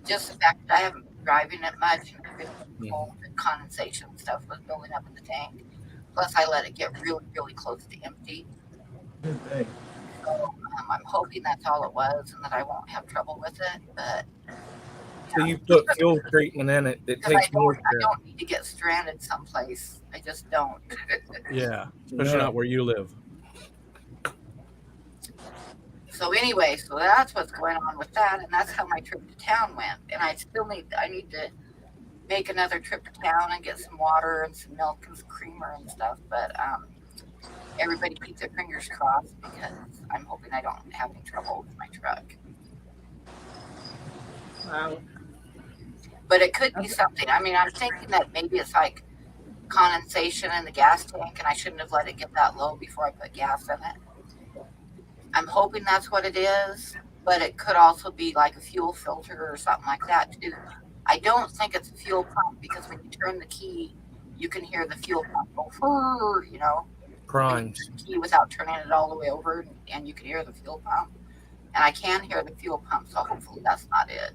just the fact that I haven't been driving it much, and cold and condensation stuff was building up in the tank. Plus, I let it get really, really close to empty. So I'm hoping that's all it was, and that I won't have trouble with it. But So you put fuel treatment in it that takes more. I don't need to get stranded someplace. I just don't. Yeah, especially not where you live. So anyway, so that's what's going on with that, and that's how my trip to town went. And I need to make another trip to town and get some water and some milk and some creamer and stuff. But everybody keep their fingers crossed, because I'm hoping I don't have any trouble with my truck. wow. But it could be something. I mean, I'm thinking that maybe it's like condensation in the gas tank, and I shouldn't have let it get that low before I put gas in it. I'm hoping that's what it is, but it could also be like a fuel filter or something like that too. I don't think it's a fuel pump, because when you turn the key, you can hear the fuel pump go, Crimes. the key without turning it all the way over, and you can hear the fuel pump. And I can hear the fuel pump, so hopefully that's not it.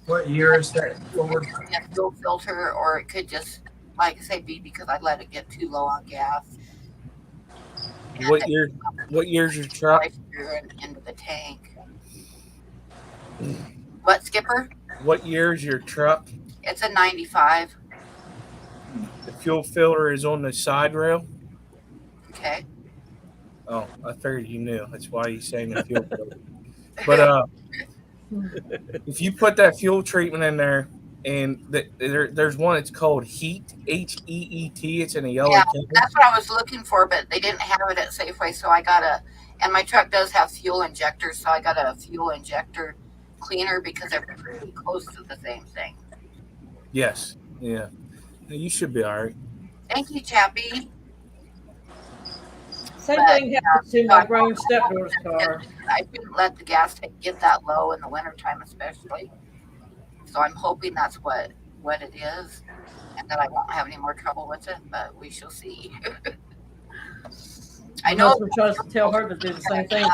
What year is that? It could be a fuel filter, or it could just, like I say, be because I let it get too low on gas. What year's your truck? Into the tank. What, Skipper? What year's your truck? It's a 95. The fuel filter is on the side rail. Okay. Oh, I figured you knew. That's why you're saying the fuel filter. But if you put that fuel treatment in there, and there's one, it's called Heat, Heet. It's in a yellow can. That's what I was looking for, but they didn't have it at Safeway, so I got and my truck does have fuel injectors, so I got a fuel injector cleaner, because they're pretty close to the same thing. Yes. Yeah. You should be all right. Thank you, Chappie. Same thing happens to my grown stepdaughter's car. I didn't let the gas tank get that low in the wintertime, especially. So I'm hoping that's what what it is, and that I won't have any more trouble with it, but we shall see. I My know husband tries to tell her to do the same thing.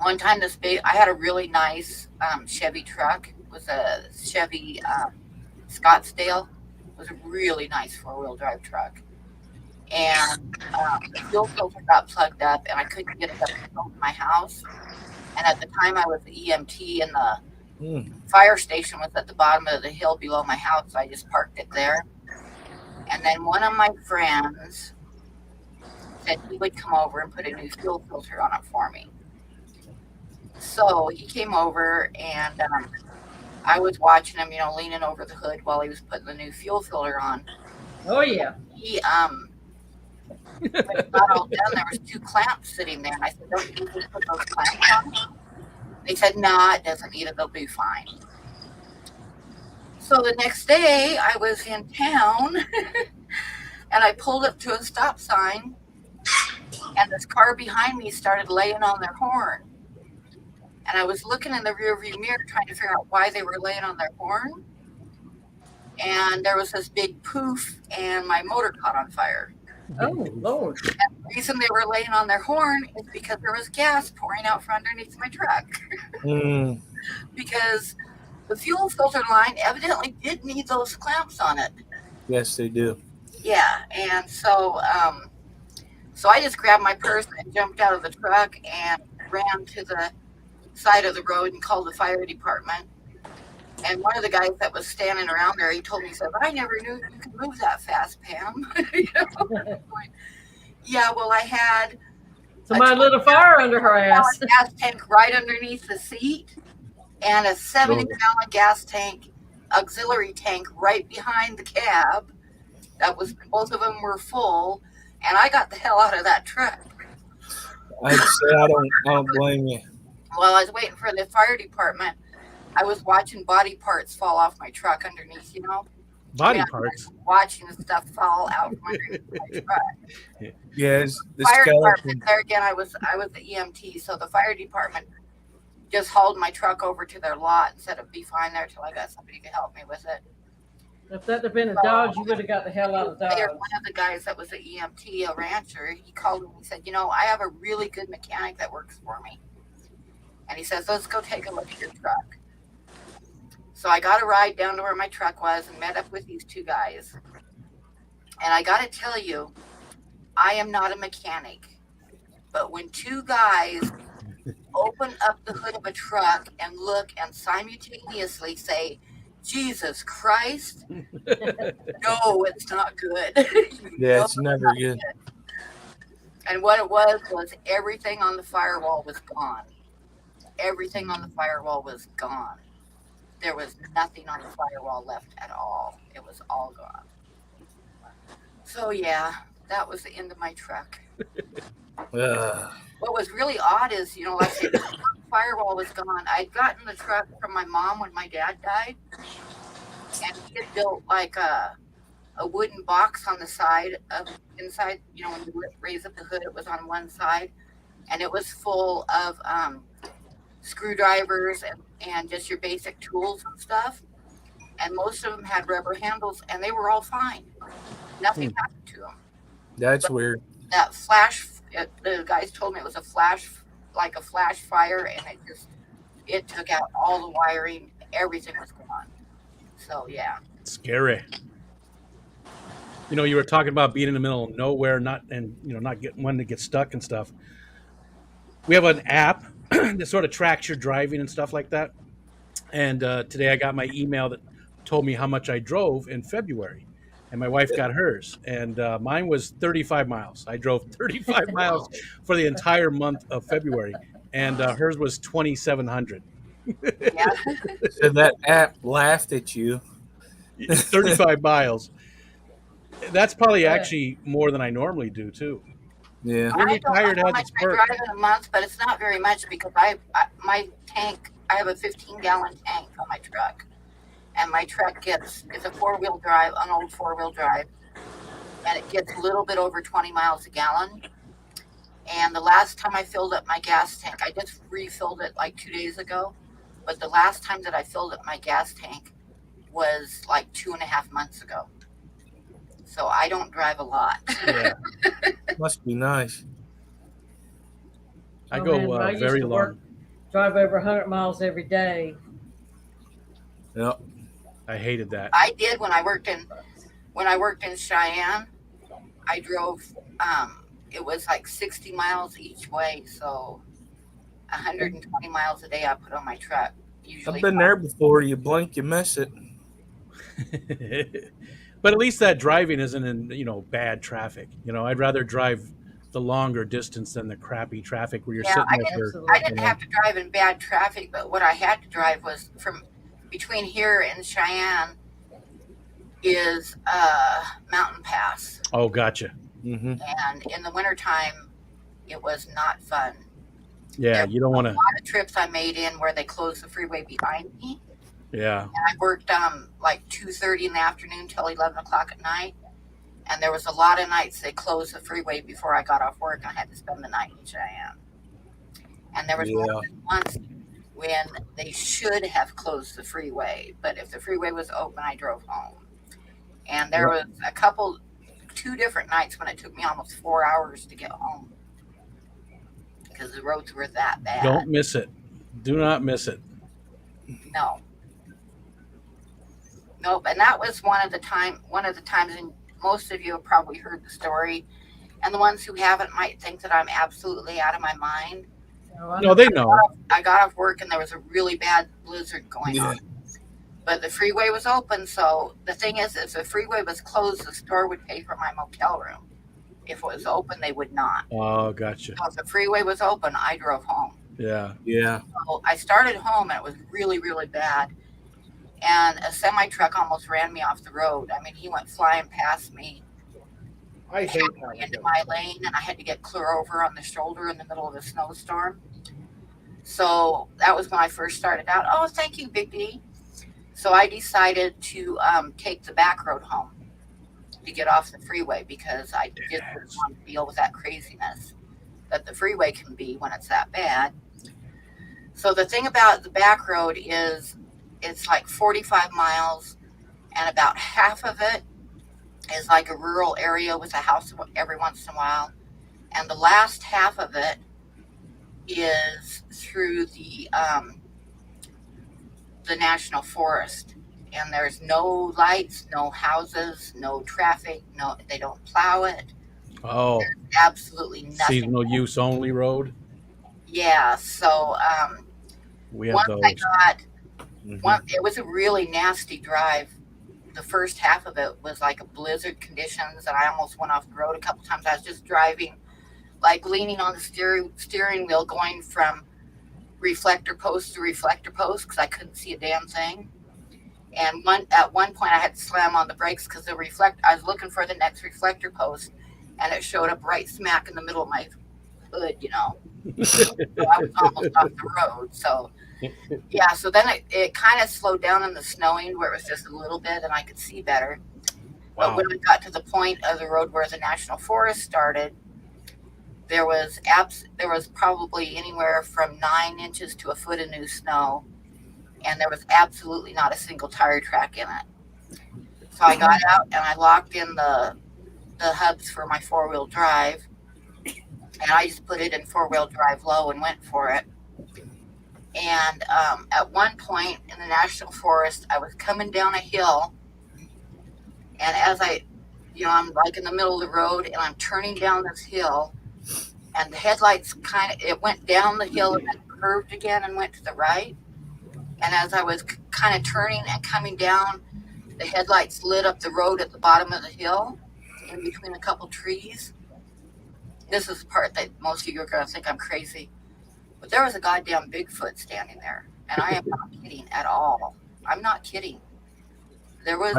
one time I had a really nice Chevy truck. It was a Chevy Scottsdale. It was a really nice 4-wheel drive truck. And the fuel filter got plugged up, and I couldn't get it up to my house. And at the time, I was the EMT, and the fire station was at the bottom of the hill below my house. So I just parked it there. And then one of my friends said he would come over and put a new fuel filter on it for me. So he came over, and I was watching him, leaning over the hood while he was putting the new fuel filter on. Oh yeah. He when it got all done, there was 2 clamps sitting there, and I said, "Don't you need to put those clamps on?" They said, "No, it doesn't need it. They'll be fine." So the next day, I was in town, and I pulled up to a stop sign, and this car behind me started laying on their horn. And I was looking in the rearview mirror trying to figure out why they were laying on their horn. And there was this big poof, and my motor caught on fire. Oh Lord. And the reason they were laying on their horn is because there was gas pouring out from underneath my truck. Because the fuel filter line evidently did need those clamps on it. Yes, they do. Yeah, and so I just grabbed my purse and jumped out of the truck and ran to the side of the road and called the fire department. And one of the guys that was standing around there, he told me, he said, "I never knew you could move that fast, Pam." Yeah, well, I had Somebody lit a fire under her ass. gas tank right underneath the seat, and a 70-gallon gas tank, auxiliary tank, right behind the cab. That was, both of them were full, and I got the hell out of that truck. I'd say I don't blame you. While I was waiting for the fire department, I was watching body parts fall off my truck underneath, Body parts. Watching the stuff fall out from underneath my truck. Yes, the Fire skeleton. department, there again, I was the EMT, so the fire department just hauled my truck over to their lot and said it'd be fine there till I got somebody to help me with it. If that had been a Dodge, you would have got the hell out of Dodge. One of the guys that was an EMT, a rancher, he called me and he said, "I have a really good mechanic that works for me." And he says, "Let's go take a look at your truck." So I got a ride down to where my truck was and met up with these 2 guys. And I got to tell you, I am not a mechanic. But when 2 guys open up the hood of a truck and look and simultaneously say, "Jesus Christ," no, it's not good. Yeah, it's never good. And what it was everything on the firewall was gone. Everything on the firewall was gone. There was nothing on the firewall left at all. It was all gone. So yeah, that was the end of my truck. What was really odd is, like I said, the firewall was gone. I'd gotten the truck from my mom when my dad died, and he had built like a wooden box on the side of inside. When you raise up the hood, it was on one side, and it was full of screwdrivers and just your basic tools and stuff. And most of them had rubber handles, and they were all fine. Nothing happened to them. That's weird. That flash, the guys told me it was a flash fire, and it took out all the wiring. Everything was gone. So yeah. Scary. You were talking about being in the middle of nowhere, not getting one to get stuck and stuff. We have an app that sort of tracks your driving and stuff like that. And today I got my email that told me how much I drove in February. And my wife got hers. And mine was 35 miles. I drove 35 miles for the entire month of February. And hers was 2,700. Yeah. So that app laughed at you. 35 miles. That's probably actually more than I normally do, too. Yeah. I don't know how much I drive in a month, but it's not very much because my tank, I have a 15-gallon tank on my truck. And my truck it's a 4-wheel drive, an old 4-wheel drive. And it gets a little bit over 20 miles a gallon. And the last time I filled up my gas tank, I just refilled it like 2 days ago. But the last time that I filled up my gas tank, was like 2.5 months ago. So I don't drive a lot. Yeah, Must be nice. I Oh, go man, I used very to long. drive over 100 miles every day. Yep. I hated that. I did when I worked in Cheyenne. I drove. It was like 60 miles each way, so 120 miles a day I put on my truck. Usually, I've been there before. You blink, you miss it. But at least that driving isn't in, bad traffic. I'd rather drive the longer distance than the crappy traffic where you're Yeah, sitting there for, Absolutely. I didn't have to drive in bad traffic, but what I had to drive was from between here and Cheyenne is Mountain Pass, oh, gotcha. Mm-hmm. and in the wintertime, it was not fun. Yeah, There you don't were want a to. lot of trips I made in where they closed the freeway behind me, Yeah. and I worked like 2:30 in the afternoon till 11 o'clock at night. And there was a lot of nights they closed the freeway before I got off work. I had to spend the night in Cheyenne. And there was more Yeah. than once when they should have closed the freeway, but if the freeway was open, I drove home. And there was two different nights when it took me almost 4 hours to get home because the roads were that bad. Don't miss it. Do not miss it. No. Nope. And that was one of the times, and most of you have probably heard the story, and the ones who haven't might think that I'm absolutely out of my mind. No, they know. I got off work and there was a really bad blizzard going on. But the freeway was open, so the thing is, if the freeway was closed, the store would pay for my motel room. If it was open, they would not. Oh, gotcha. So if the freeway was open, I drove home. Yeah. Yeah. So I started home and it was really, really bad. And a semi-truck almost ran me off the road. I mean, he went flying past me I hate how into my lane, and I had to get clear over on the shoulder in the middle of a snowstorm. So that was when I first started out. Oh, thank you, Big D. So I decided to take the back road home to get off the freeway because I just didn't want to deal with that craziness that the freeway can be when it's that bad. So the thing about the back road is it's like 45 miles, and about half of it is like a rural area with a house every once in a while. And the last half of it is through the national forest. And there's no lights, no houses, no traffic, no, they don't plow it. Oh, There's absolutely nothing. seasonal use only road. Yeah, so We have once those. I got Mm-hmm. it was a really nasty drive. The first half of it was like a blizzard conditions, and I almost went off the road a couple times. I was just driving, like leaning on the steering wheel, going from reflector post to reflector post because I couldn't see a damn thing. And at one point, I had to slam on the brakes because I was looking for the next reflector post, and it showed up right smack in the middle of my hood, So I was almost off the road. So yeah, so then it kind of slowed down in the snowing where it was just a little bit and I could see better. But Wow. when we got to the point of the road where the national forest started, there was probably anywhere from 9 inches to a foot of new snow, and there was absolutely not a single tire track in it. So I got out and I locked in the hubs for my 4-wheel drive, and I just put it in 4-wheel drive low and went for it. And at one point in the national forest, I was coming down a hill, and as I'm like in the middle of the road, and I'm turning down this hill, and the headlights it went down the hill and then curved again and went to the right. And as I was kind of turning and coming down, the headlights lit up the road at the bottom of the hill, in between a couple trees. This is the part that most of you are going to think I'm crazy. But there was a goddamn Bigfoot standing there. And I am not kidding at all. I'm not kidding. It was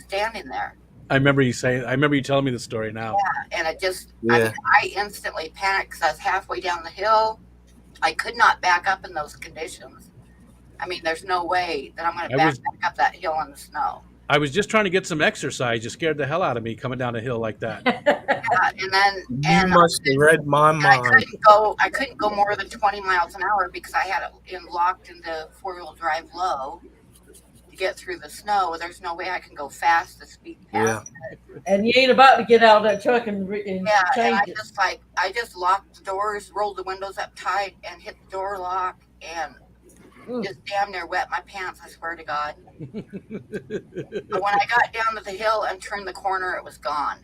standing there. I remember you telling me the story now. Yeah, and it just, Yeah. I instantly panicked because I was halfway down the hill. I could not back up in those conditions. I mean, there's no way that I'm going to back up that hill in the snow. I was just trying to get some exercise. You scared the hell out of me coming down a hill like that. And then You must have read my and I mind. couldn't go more than 20 miles an hour because I had it locked into 4-wheel drive low get through the snow. There's no way I can go fast to speed past. And you ain't about to get out of that truck and Yeah, and change it. I just locked the doors, rolled the windows up tight, and hit the door lock, and just damn near wet my pants. I swear to God. But when I got down to the hill and turned the corner, it was gone.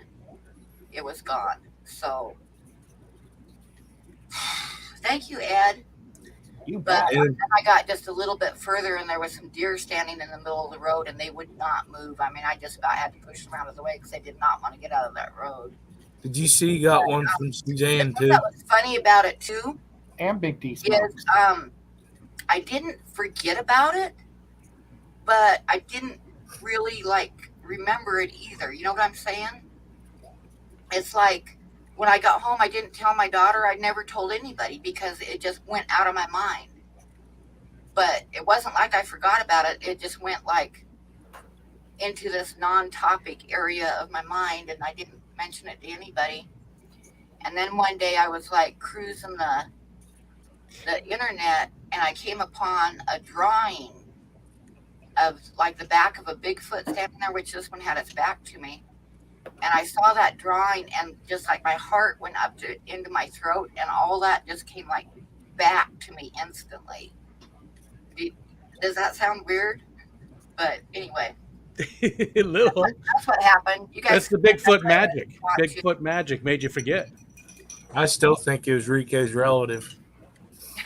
It was gone. So, thank you, Ed. But then I got just a little bit further, and there was some deer standing in the middle of the road, and they would not move. I mean, I just about had to push them out of the way because they did not want to get out of that road. Did you see you got one from Suzanne too? What was funny about it too And Big D is smokes. I didn't forget about it, but I didn't really remember it either. You know what I'm saying? It's like when I got home, I didn't tell my daughter. I never told anybody because it just went out of my mind. But it wasn't like I forgot about it. It just went into this non-topic area of my mind, and I didn't mention it to anybody. And then one day I was cruising the internet, and I came upon a drawing of the back of a Bigfoot standing there, which this one had its back to me. And I saw that drawing, and just my heart went up into my throat, and all that just came back to me instantly. Does that sound weird? But anyway, A little. that's what happened. You guys. That's the Bigfoot magic. Bigfoot magic made you forget. I still think it was Rico's relative.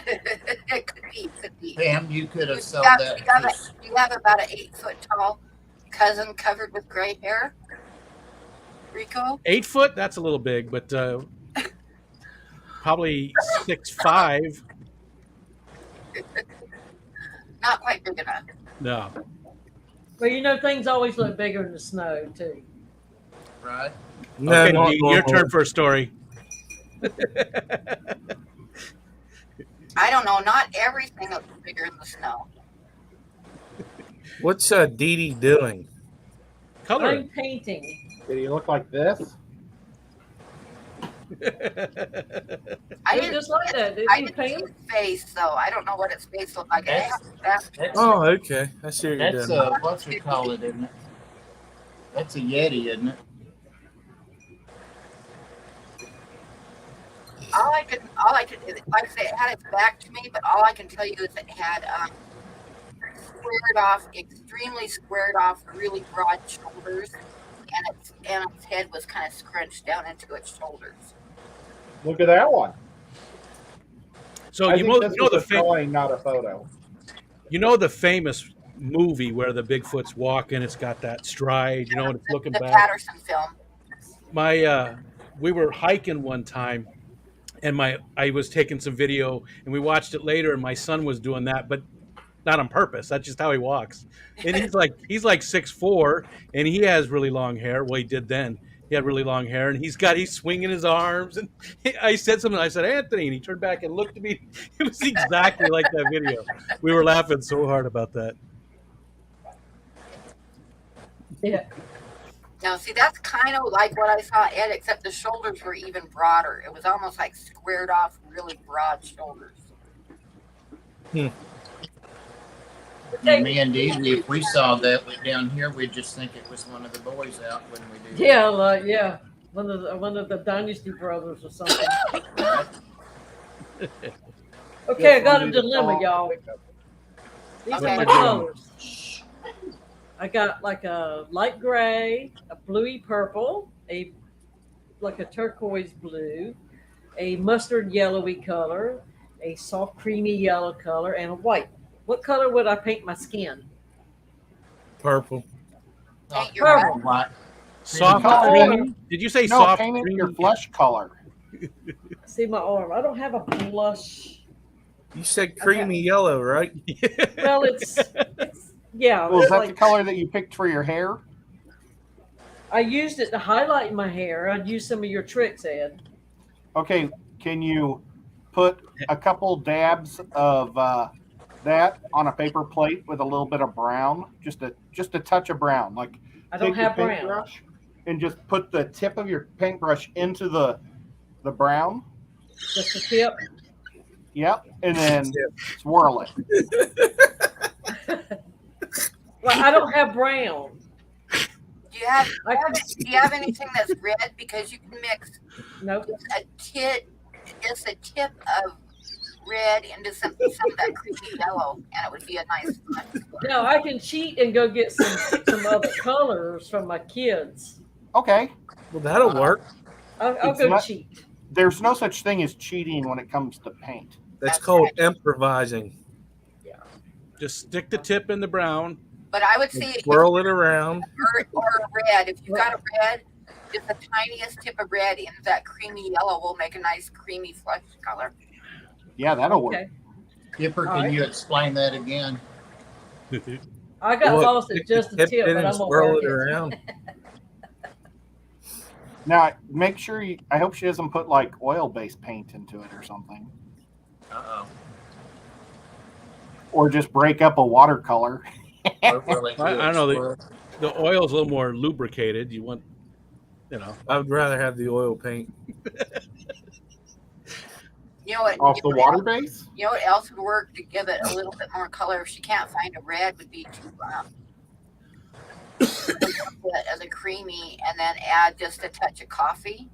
It could be. Pam, you could have sold You that. you have about an 8-foot tall cousin covered with gray hair, Rico? 8 foot? That's a little big, but probably 6'5". Not quite big enough. No. Well, things always look bigger in the snow too. Right? No, Okay, not Dee, your normal. turn for a story. I don't know. Not everything looks bigger in the snow. What's Dee Dee doing? Color. I'm painting. Did he look like this? I Look didn't just like that. Didn't I you didn't paint see it? its face, so I don't know what its face looked like. That's Oh, okay. I see what you're that's doing. what's we call it, isn't it? That's a Yeti, isn't it? all I could, like I say, it had its back to me, but all I can tell you is it had extremely squared off, really broad shoulders, and its head was kind of scrunched down into its shoulders. Look at that one. So I you think know, this you know was the a drawing, not a photo. you know the famous movie where the Bigfoot's walking, it's got that stride, and it's looking The back. Patterson film. We were hiking one time, and I was taking some video, and we watched it later, and my son was doing that, but not on purpose. That's just how he walks. And he's like 6'4", and he has really long hair. Well, he did then. He had really long hair, and he's swinging his arms. And I said something. I said, Anthony, and he turned back and looked at me. It was exactly like that video. We were laughing so hard about that. Yeah. Now, see, that's kind of like what I saw Ed, except the shoulders were even broader. It was almost like squared off, really broad shoulders. Me and Dee Dee, if we saw that down here, we'd just think it was one of the boys out, wouldn't we? Do Yeah, one of the Dynasty brothers or something. Okay, I got a dilemma, y'all. These Okay. are my colors. I got a light gray, a bluey purple, a turquoise blue, a mustard yellowy color, a soft creamy yellow color, and a white. What color would I paint my skin? Purple. Paint your Purple. What? Soft color. creamy. Did you say No, soft paint it creamy? your flesh color. See my arm. I don't have a blush. You said creamy yellow, right? Well, it's yeah. Well, is it's that the color that you picked for your hair? I used it to highlight my hair. I'd use some of your tricks, Ed. Okay, can you put a couple dabs of that on a paper plate with a little bit of brown, just a touch of brown, like I don't take your have brown. paintbrush and just put the tip of your paintbrush into the brown. Just a tip. Yep, and then swirl it. Well, I don't have brown. Do you have anything that's red? Because you can mix Nope. just a tip of red into some of that creamy yellow, and it would be a nice fun. No, I can cheat and go get some other colors from my kids. Okay. Well, that'll work. I'll It's go not- cheat. There's no such thing as cheating when it comes to paint. That's called improvising. Just stick the tip in the brown. But I would say Swirl it around. or red. If you've got a red, just the tiniest tip of red in that creamy yellow will make a nice creamy flush color. Yeah, that'll work. Okay. Skipper, All can right. you explain that again? I got What, lost at stick the just the tip, in but and I'm gonna swirl work it it. around. Now, make sure I hope she doesn't put like oil-based paint into it or something. Uh-oh. Or just break up a watercolor. I don't know. The oil's a little more lubricated. You want, I would rather have the oil paint. You know what? Off you the know water what else- base? You know what else would work to give it a little bit more color? If she can't find a red, would be to a little bit of the creamy, and then add just a touch of coffee.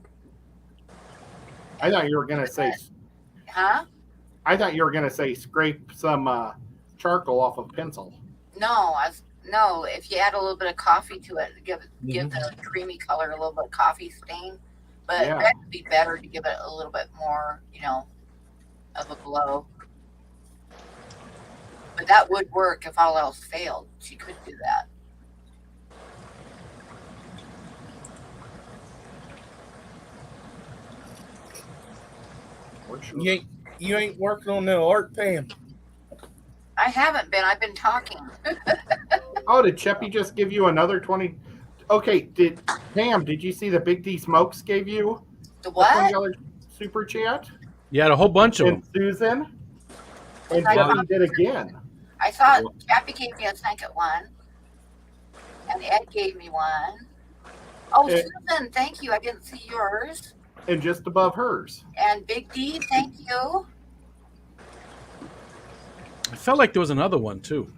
I thought you were gonna say Huh? scrape some charcoal off of pencil. No, if you add a little bit of coffee to it, give the creamy color a little bit of coffee stain. But Yeah. red would be better to give it a little bit more, of a glow. But that would work if all else failed. She could do that. You ain't working on no art, Pam. I haven't been. I've been talking. Oh, did Cheppy just give you another 20? Okay, did you see the Big D Smokes gave you The a what? $20 super chat? You had a whole bunch of And them. Susan? And I Cheppy thought- did again. I thought Chappie gave me a second one, and Ed gave me one. Oh, Susan, thank you. I didn't see yours. And just above hers. And Big D, thank you. I felt like there was another one too.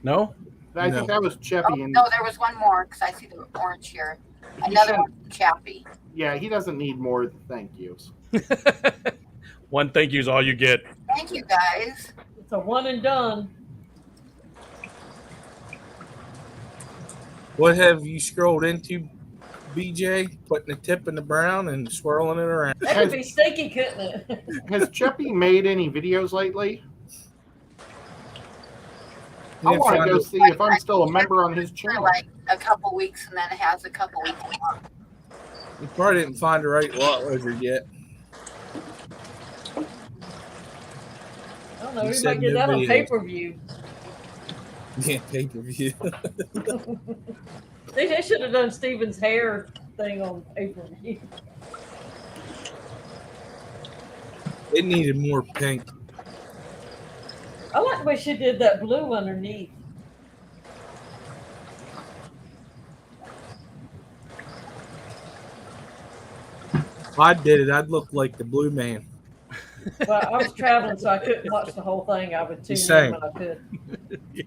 No? I No. think that was Oh, Cheppy. And no, there was one more because I see the orange here. Another one from Chappie. yeah, he doesn't need more thank yous. One thank you is all you get. Thank you, guys. It's a one and done. What have you scrolled into, BJ? Putting the tip in the brown and swirling it around. That could be sticky, couldn't it? Has Cheppy made any videos lately? I You want to find go it- see if I'm still a member on his For channel. like a couple weeks, and then it has a couple weeks more. You probably didn't find the right lot lizard yet. I don't know. You We said might get no that on videos. pay-per-view. Yeah, pay-per-view. They should have done Steven's hair thing on pay-per-view. It needed more pink. I like the way she did that blue underneath. If I did it, I'd look like the blue man. But I was traveling, so I couldn't watch the whole thing. I would tune Same. in when I could. The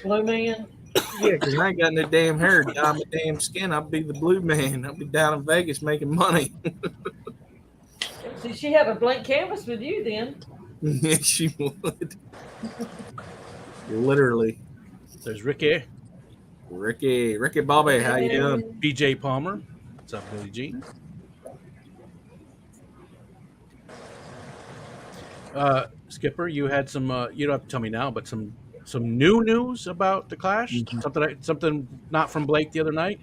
blue man. Yeah, because I ain't got no damn hair to dye my damn skin. I'll be the blue man. I'll be down in Vegas making money. See, she had a blank canvas with you then. Yeah, she would. Literally. There's Ricky, Ricky Bobby, how you doing? BJ Palmer. What's up, Billy G? Skipper, you had some. You don't have to tell me now, but some new news about the Clash. Mm-hmm. Something not from Blake the other night.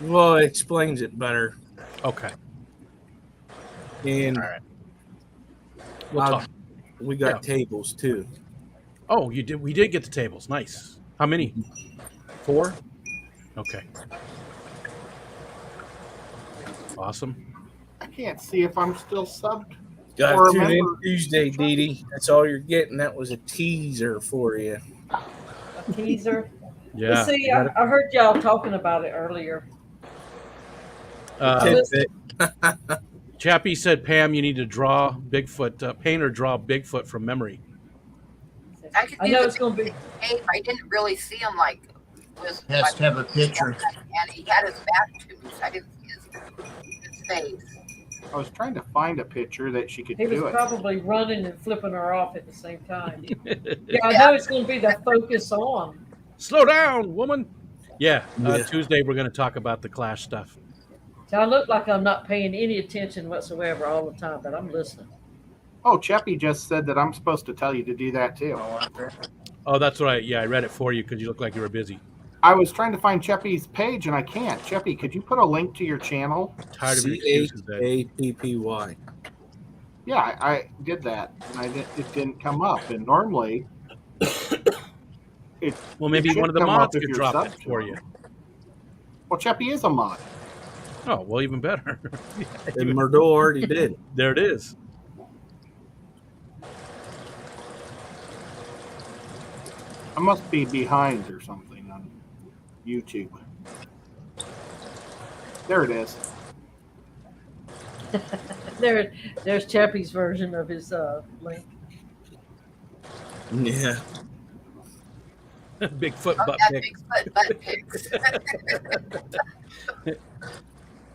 Well, it explains it better. Okay. And All right. We'll talk. we got tables too. Oh, you did. We did get the tables. Nice. How many? 4. Okay. Awesome. I can't see if I'm still subbed. Got Or to tune in remember- Tuesday, Dee Dee. That's all you're getting. That was a teaser for you. A teaser. Yeah. But see, you got it. I heard y'all talking about it earlier. Tidbit. Chappie said, Pam, you need to draw Bigfoot, paint or draw Bigfoot from memory. See, I could I do know the it's going to be. tape. I didn't really see him like with Has to have a picture. and he had his back to me, so I didn't see his face. I was trying to find a picture that she could He was do it. probably running and flipping her off at the same time. Yeah, I know it's going to be the focus on. Slow down, woman. Yeah, Yeah. Tuesday we're going to talk about the Clash stuff. So I look like I'm not paying any attention whatsoever all the time, but I'm listening. Oh, Cheppy just said that I'm supposed to tell you to do that too. Oh, that's right. Yeah, I read it for you because you look like you were busy. I was trying to find Cheppy's page and I can't. Cheppy, could you put a link to your channel? Tired of your excuses, Ed. CHAPPY. Yeah, I did that and it didn't come up. And normally, Well, maybe it should one of the come mods up if could you're drop subbed it to for him. you. Well, Cheppy is a mod. Oh, well, even better. And Murdo already did. There it is. I must be behind or something on YouTube. There it is. There's Chappie's version of his link. Yeah. Bigfoot Oh, butt yeah, pic. Bigfoot butt pics.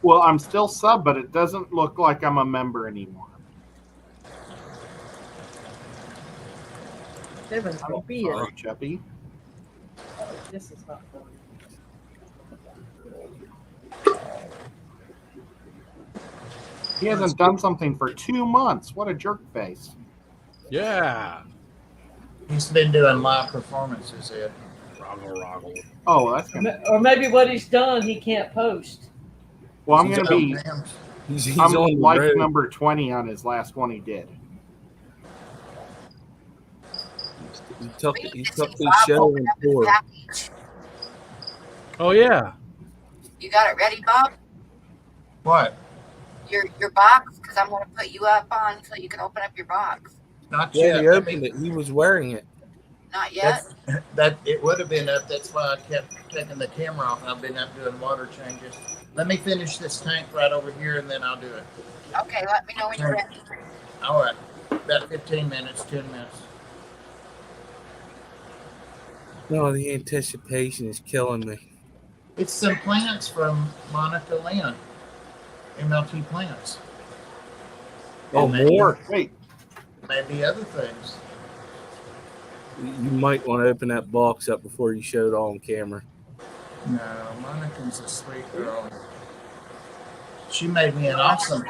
Well, I'm still sub, but it doesn't look like I'm a member anymore. Heaven forbid. Sorry, Cheppy. This is not funny. He hasn't done something for 2 months. What a jerk face. Yeah. He's been doing live performances, Ed. Roggle. Oh, that's gonna. Or maybe what he's done, he can't post. Well, I'm He's gonna be. He's I'm on the like road. number 20 on his last one he did. He took We need to his see Bob show open and up his tour. package. Oh, yeah. You got it ready, Bob? What? Your box? Because I'm going to put you up on so you can open up your box. Not Yeah, yet. he Let opened me- it. He was wearing it. Not yet? that it would have been up. That's why I kept taking the camera off. I've been up doing water changes. Let me finish this tank right over here, and then I'll do it. Okay, let me know when you're ready. All right. About 15 minutes, 10 minutes. No, the anticipation is killing me. It's some plants from Monica Lynn. MLT plants. Oh, And maybe- more? Wait, Maybe other things. You might want to open that box up before you show it all on camera. No, Monica's a sweet girl. She made me an awesome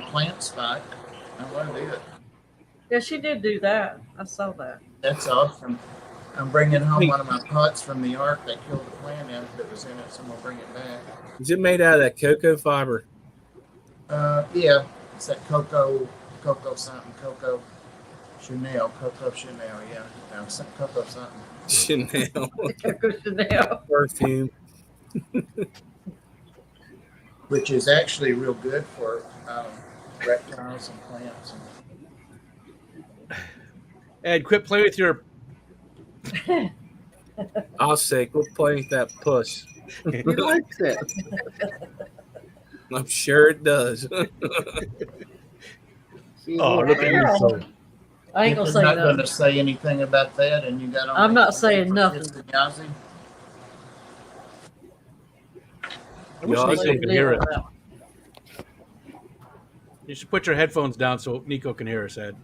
plant spot. I want to do it. Yeah, she did do that. I saw that. That's awesome. I'm bringing home one of my pots from the ark. They killed the plant in that was in it, so I'm gonna bring it back. Is it made out of that cocoa fiber? Yeah, it's that Coco something, Coco Chanel, yeah, no, Coco something. Chanel Coco Chanel. perfume. Which is actually real good for reptiles and plants. Ed, quit playing with your. I'll say, quit playing with that puss. He likes it. I'm sure it does. Oh, look at you. So. I ain't gonna You're say not going nothing. to say anything about that, and you got. I'm not saying nothing. Yazzie? I wish Yeah, Nico I'll could hear it. You should put your headphones down so Nico can hear us, Ed.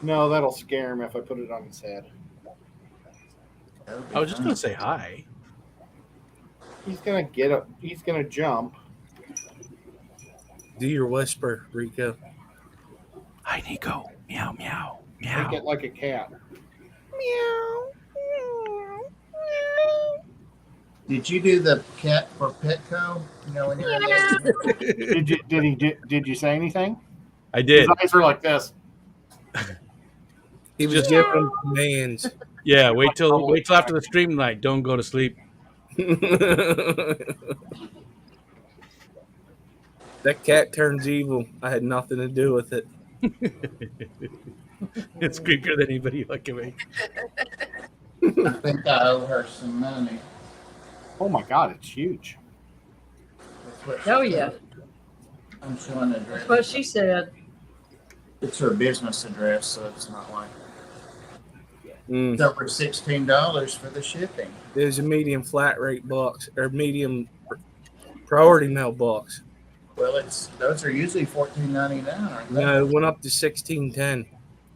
no, that'll scare him if I put it on his head. I was just going to say hi. He's gonna get up. He's gonna jump. Do your whisper, Rico. Hi, Nico. Meow, meow, Make meow. it like a cat. Did you do the cat for Petco? You know when you're in there? Did you say anything? I did. His eyes are like this. He was giving commands. Yeah, wait till after the stream tonight. Don't go to sleep. That cat turns evil. I had nothing to do with it. It's creepier than anybody look at me. I think I owe her some money. Oh my God, it's huge. That's what she Oh, said. yeah. I'm showing the That's what she said. It's her business address, so it's not like Mm. it's over $16 for the shipping. There's a medium flat rate box or medium priority mail box. Well, those are usually $14.99, aren't they? No, it went up to $16.10.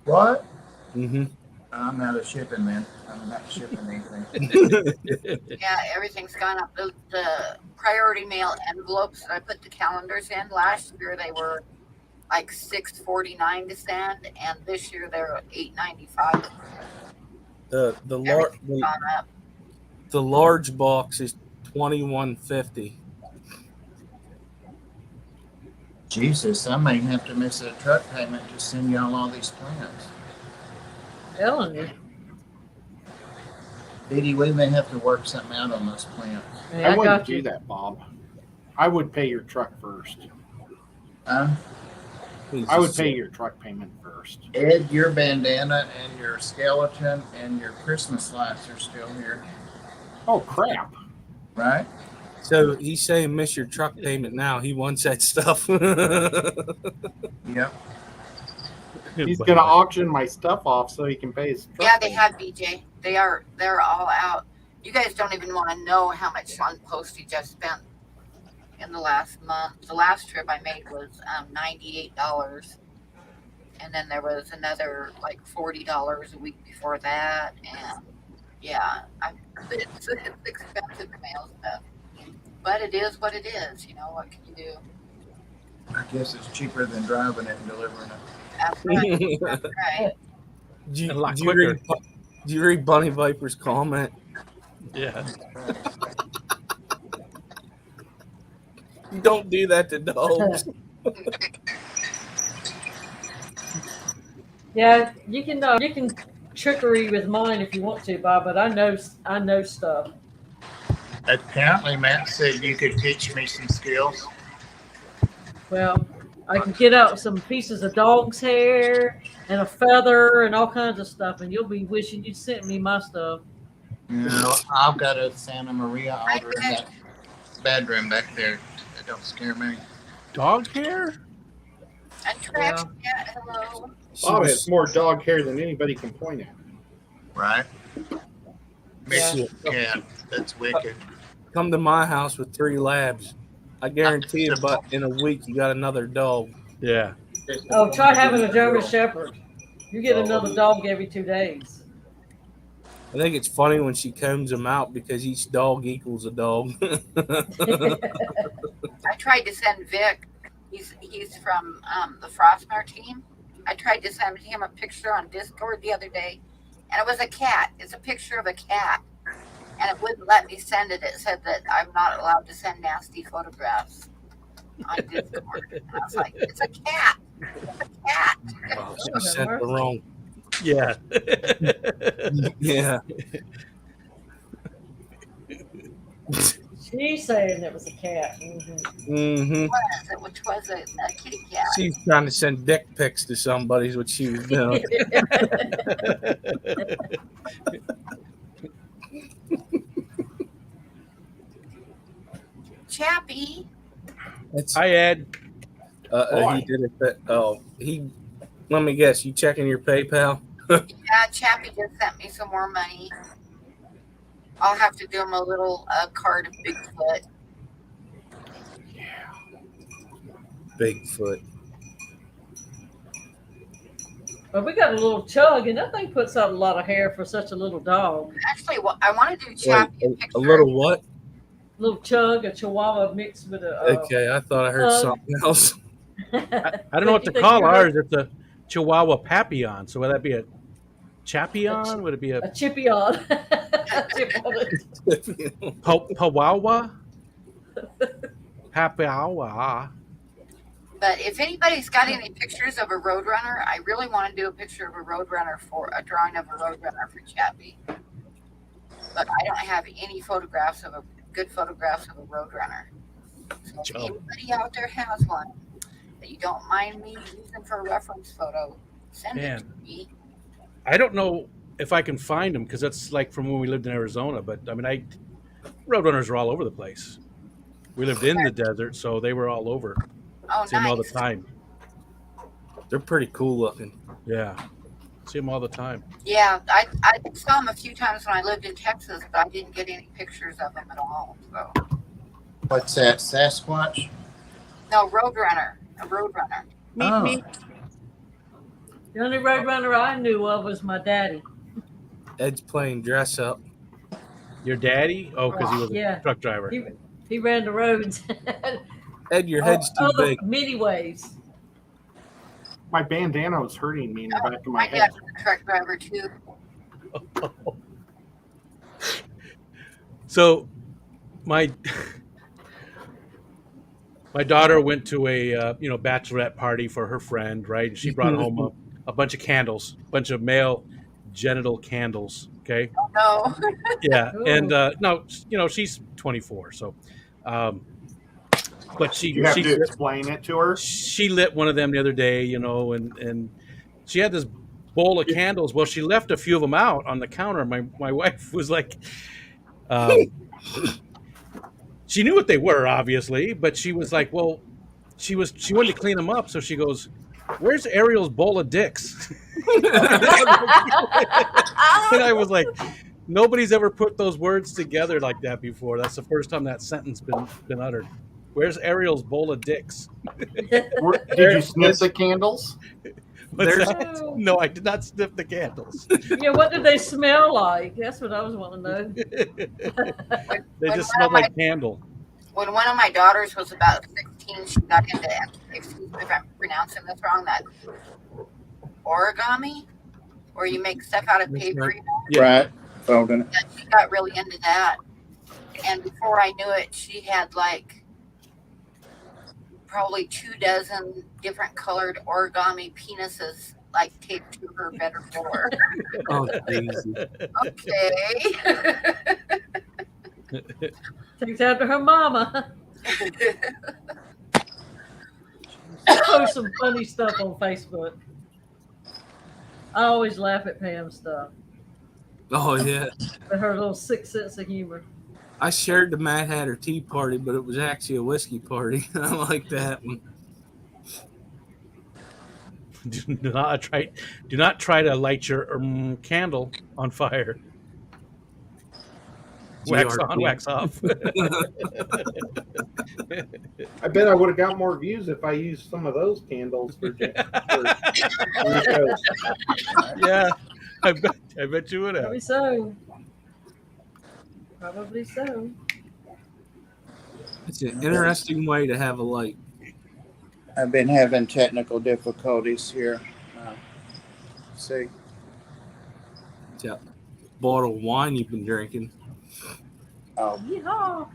What? Mm-hmm. I'm out of shipping, man. I'm not shipping anything. Yeah, everything's gone up. The priority mail envelopes that I put the calendars in last year, they were like $6.49 to send, and this year they're $8.95. Everything's gone up. The large box is $21.50. Jesus, I may have to miss a truck payment to send y'all all these plants. Telling you. Dee, we may have to work something out on those plants. Hey, I wouldn't got do you. that, Bob. I would pay your truck first. I would pay your truck payment first. Ed, your bandana and your skeleton and your Christmas lights are still here, Oh, crap. right? So he's saying miss your truck payment now. He wants that stuff. Yep. He's going to auction my stuff off so he can pay his truck Yeah, they payment. have, BJ. They're all out. You guys don't even want to know how much on postage I spent in the last month. The last trip I made was $98, and then there was another like $40 a week before that. And yeah, it's expensive to mail stuff, but it is what it is. You know, what can you do? I guess it's cheaper than driving it and delivering it. That's right. That's right. Did A lot you read Bunny Viper's comment? Yeah. Don't do that to dogs. Yeah, you can trickery with mine if you want to, Bob. But I know stuff. Apparently, Matt said you could teach me some skills. Well, I can get out some pieces of dog's hair and a feather and all kinds of stuff, and you'll be wishing you sent me my stuff. You know, I've got a Santa Maria altar in that bedroom back there. That don't scare me. Dog hair? And Travis, yeah, hello. Bob has more dog hair than anybody can point at. Right? Yeah. Yeah, that's wicked. Come to my house with 3 labs. I guarantee you, but in a week you got another dog. Yeah. Oh, try having a German Shepherd. You get another dog every 2 days. I think it's funny when she combs them out because each dog equals a dog. I tried to send Vic. He's from the Frostmare team. I tried to send him a picture on Discord the other day, and it was a cat. It's a picture of a cat, and it wouldn't let me send it. It said that I'm not allowed to send nasty photographs on Discord. And I was like, it's a cat. It's a cat. Wow, she sent the wrong. Yeah. Yeah. She's saying it was a cat. Mm-hmm. Mm-hmm. Which was a kitty cat. She's trying to send dick pics to somebody is what she was doing. Chappie. Hi, Ed. He did it. Let me guess. You checking your PayPal? Yeah, Chappie just sent me some more money. I'll have to do him a little card of Bigfoot. Bigfoot. But we got a little chug, and that thing puts out a lot of hair for such a little dog. Actually, I want to do Chappie Wait, picture. a little what? Little chug, a Chihuahua mixed with a. Okay, I thought I heard something else. I don't know what to call ours. It's a Chihuahua Papillon. So would that be a Chapion? Would it be a chippy on. Pawawa? Papiawa. But if anybody's got any pictures of a Roadrunner, I really want to do a picture of a Roadrunner for a drawing of a Roadrunner for Chappie. But I don't have any good photographs of a Roadrunner. So if anybody out there has one that you don't mind me using for a reference photo, send it to me. I don't know if I can find them because that's like from when we lived in Arizona. But I mean, Roadrunners are all over the place. We lived in the desert, so they were all over. Oh, See them all the nice. time. They're pretty cool looking. Yeah, see them all the time. Yeah, I saw them a few times when I lived in Texas, but I didn't get any pictures of them at all. So What's that? Sasquatch? no, Roadrunner, a Roadrunner. Oh, The only roadrunner I knew of was my daddy. Ed's playing dress up. Your daddy? Oh, because he was a Yeah. truck driver. He ran the roads. Ed, your head's too other big. many ways. My bandana was hurting me in the back of my My head. dad was a truck driver too. So, my daughter went to a bachelorette party for her friend, right? And she brought home a bunch of candles, a bunch of male genital candles. Okay, No, yeah, Ooh. and no, she's 24, so, but You have to explain it to her. she lit one of them the other day, and she had this bowl of candles. Well, she left a few of them out on the counter. My wife was like, she knew what they were, obviously, but she was like, well, she wanted to clean them up, so she goes, "Where's Ariel's bowl of dicks?" And I was like, nobody's ever put those words together like that before. That's the first time that sentence been uttered. Where's Ariel's bowl of dicks? Did you sniff the candles? What's that? No, I did not sniff the candles. Yeah, what did they smell like? That's what I was wanting to know. They just smelled like candle. when one of my daughters was about 16, she got into, excuse me if I'm pronouncing this wrong, that origami, where you make stuff out of paper. Yeah. right. Folding it. And she got really into that. And before I knew it, she had like probably 24 different colored origami penises like taped to her bedroom floor. Oh, crazy. Okay. Takes after her mama. Post some funny stuff on Facebook. I always laugh at Pam's stuff. Oh, yeah. With her little sick sense of humor. I shared the Mad Hatter Tea Party, but it was actually a whiskey party. I like that one. Do not try to light your candle on fire. Wax on, wax off. I bet I would have got more views if I used some of those candles for Yeah, I bet you would have. Probably so. Probably so. It's an interesting way to have a light. I've been having technical difficulties here. See, It's a bottle of wine you've been drinking. oh, Yeehaw.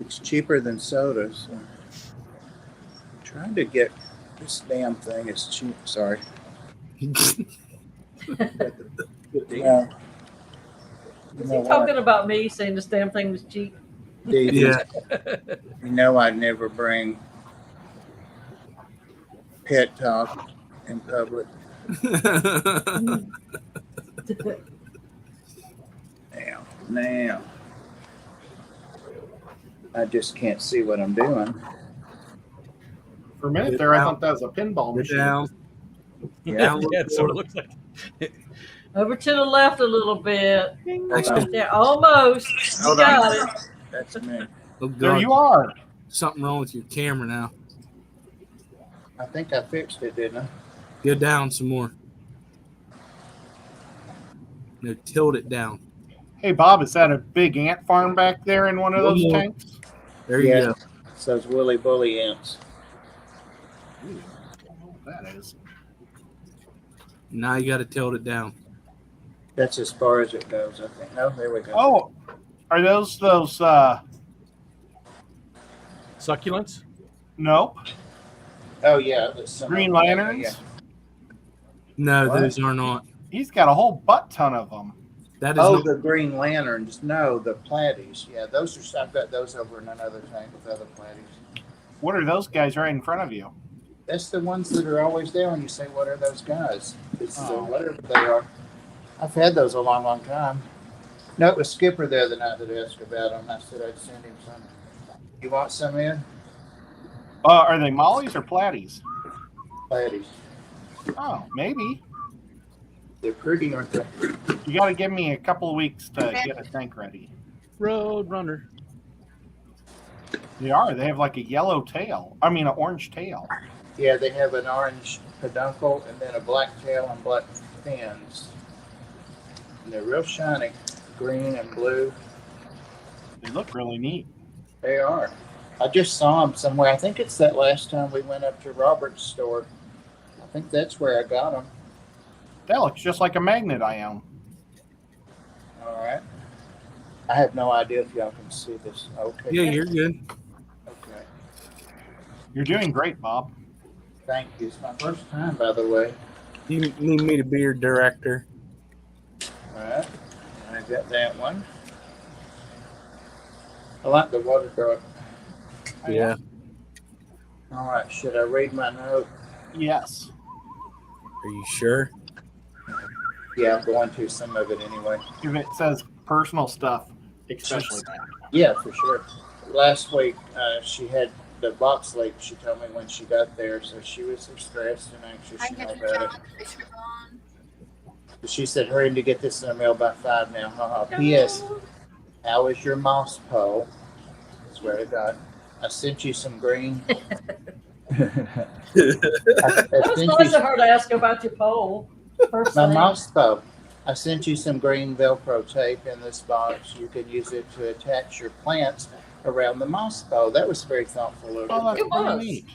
it's cheaper than soda. So. Trying to get this damn thing is cheap. Sorry. Yeah. Is he talking about me saying this damn thing was cheap? Yeah. You know I'd never bring pet talk in public. Now. I just can't see what I'm doing. For a minute there, I thought that was a pinball Get machine. down. Yeah, it sort of looks like. Over to the left a little bit. Actually, Yeah, almost. You Hold got on. it. That's me. look There dark. you are. Something wrong with your camera now. I think I fixed it, didn't I? Go down some more. No, tilt it down. Hey, Bob, is that a big ant farm back there in one of One those more. tanks? There you Yeah. go. It's those woolly bully ants. I don't know what that is. Now you got to tilt it down. That's as far as it goes, I think. Oh, there we go. Oh, are those Succulents? nope, Oh, yeah. That's some Green of them. Lanterns? Yeah. No, What? those are not. He's got a whole butt ton of them. That is Oh, not. the Green Lanterns. No, the platies. Yeah, those are. I've got those over in another tank with other platies. What are those guys right in front of you? That's the ones that are always there when you say, "What are those guys?" It's Oh. whatever they are. I've had those a long, long time. No, it was Skipper the other night that asked about them. I said I'd send him some. You want some in? Are they mollies or platies? Platies. Oh, maybe. They're pretty, aren't they? You got to give me a couple of weeks to get a tank ready. Road runner. They are. They have like a yellow tail. I mean, an orange tail. Yeah, they have an orange peduncle and then a black tail and black fins. And they're real shiny, green and blue. They look really neat. They are. I just saw them somewhere. I think it's that last time we went up to Robert's store. I think that's where I got them. That looks just like a magnet I own. All right. I have no idea if y'all can see this. Okay. Yeah, you're good. Okay. You're doing great, Bob. Thank you. It's my first time, by the way. You need me to be your director. All right. I got that one. I like the water truck. Yeah. All right. Should I read my note? Yes. Are you sure? Yeah, I'm going to some of it anyway. If it says personal stuff, especially that. Yeah, for sure. Last week, she had the box leak. She told me when she got there, so she was so stressed and anxious. I You know get about John Fisherman. it. She said, "Hurry to get this in the mail by 5 now." P.S. How is your moss pole? I swear to God, I sent you some green. That was nice of her to ask about your pole. First My thing. mouse pole. I sent you some green Velcro tape in this box. You can use it to attach your plants around the moss pole. That was very thoughtful of Oh, that's you. pretty was. neat.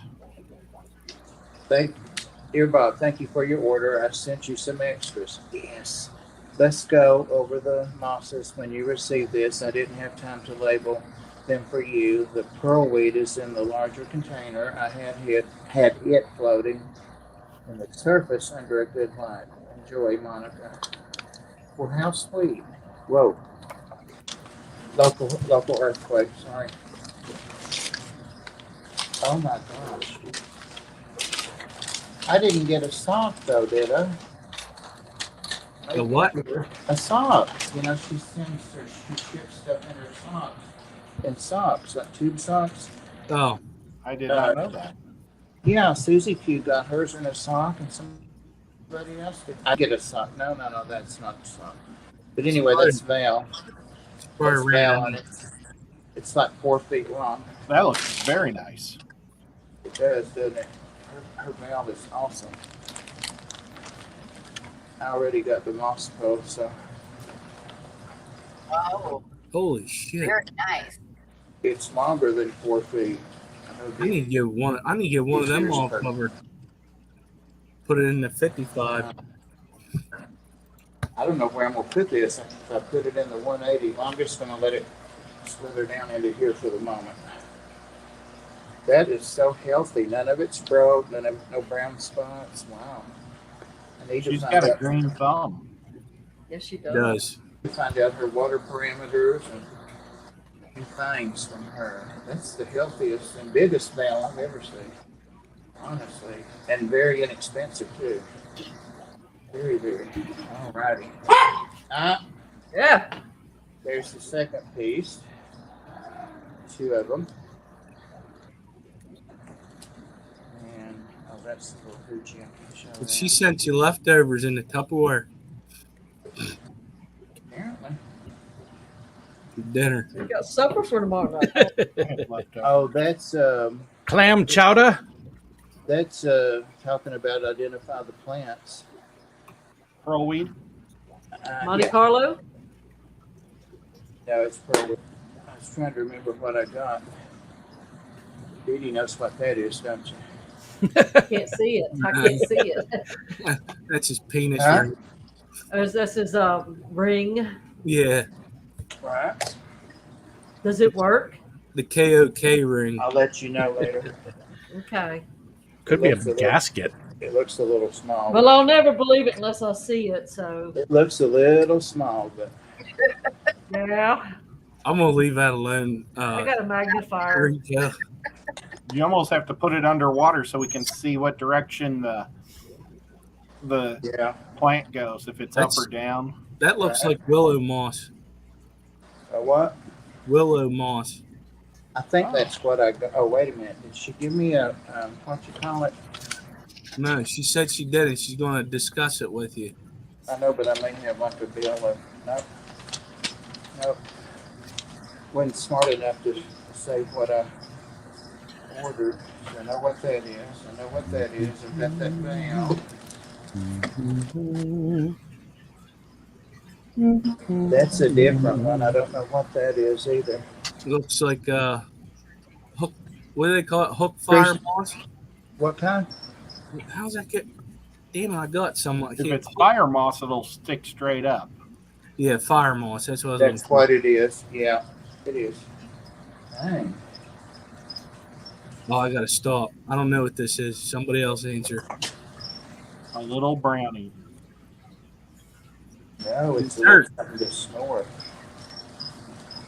Dear Bob, thank you for your order. I sent you some extras. Yes. Let's go over the mosses when you receive this. I didn't have time to label them for you. The pearlweed is in the larger container. I had it floating in the surface under a good light. Enjoy, Monica. Well, how sweet. Whoa. Local earthquake, sorry. Oh my gosh. I didn't get a sock though, did I? A what? A sock. You know, she ships stuff in her socks. In socks, like tube socks. Oh, I did not know that. Yeah, Susie Q got hers in a sock and somebody else did. I get a sock. No, that's not a sock. But anyway, that's Val. probably That's ran Val, out. and it's like 4 feet long. That looks very nice. It does, doesn't it? Her valve is awesome. I already got the moss pole, so Oh, Holy shit! very nice. it's longer than 4 feet. I need to get one. I need to get one of them all covered. Put it in the 55. I don't know where I'm gonna put this. If I put it in the 180, I'm just gonna let it slither down into here for the moment. That is so healthy. None of it's broke. No brown spots. Wow. I need to She's find got a out, green thumb. Yes, she It does. does. find out her water parameters and new things from her. That's the healthiest and biggest bale I've ever seen. Honestly. And very inexpensive too. Very, very. Alrighty. Yeah. There's the second piece. 2 of them. And that's the little hoochie. I can show But that. she sent you leftovers in the Tupperware Apparently. for dinner. We got supper for tomorrow night. Oh, that's Clam chowder. talking about identify the plants. Pearlweed. Monte Yeah. Carlo? No, it's pearl. I was trying to remember what I got. Dee Dee knows what that is, don't you? Can't see it. I can't see it. That's his penis Huh? ring. That's his ring. Yeah, Right. Does it work? the KOK ring. I'll let you know later. Okay. Could be a Looks gasket. It looks a little small. Well, I'll never believe it unless I see it. So, It looks a little small, but yeah. I'm gonna leave that alone. I got a magnifier. There you go. You almost have to put it underwater so we can see what direction the yeah. plant goes, if it's That's- up or down. That looks like willow moss. A what? Willow moss. I think that's what I got. Oh, wait a minute. Did she give me a, what you call it? No, she said she did it. She's going to discuss it with you. I know, but I may have like a bill of, nope. Nope. Wasn't smart enough to say what I ordered. So I know what that is. I know what that is. I've got that down. That's a different one. I don't know what that is either. Looks like hook. What do they call it? Hook fire moss. What kind? How's that get? Damn, I got some. If it's fire moss, it'll stick straight up. Yeah, fire moss. That's what. That's what it is. Yeah, it is. Dang. Oh, I gotta stop. I don't know what this is. Somebody else answer. A little brownie. No, it's Dirt. something to snort.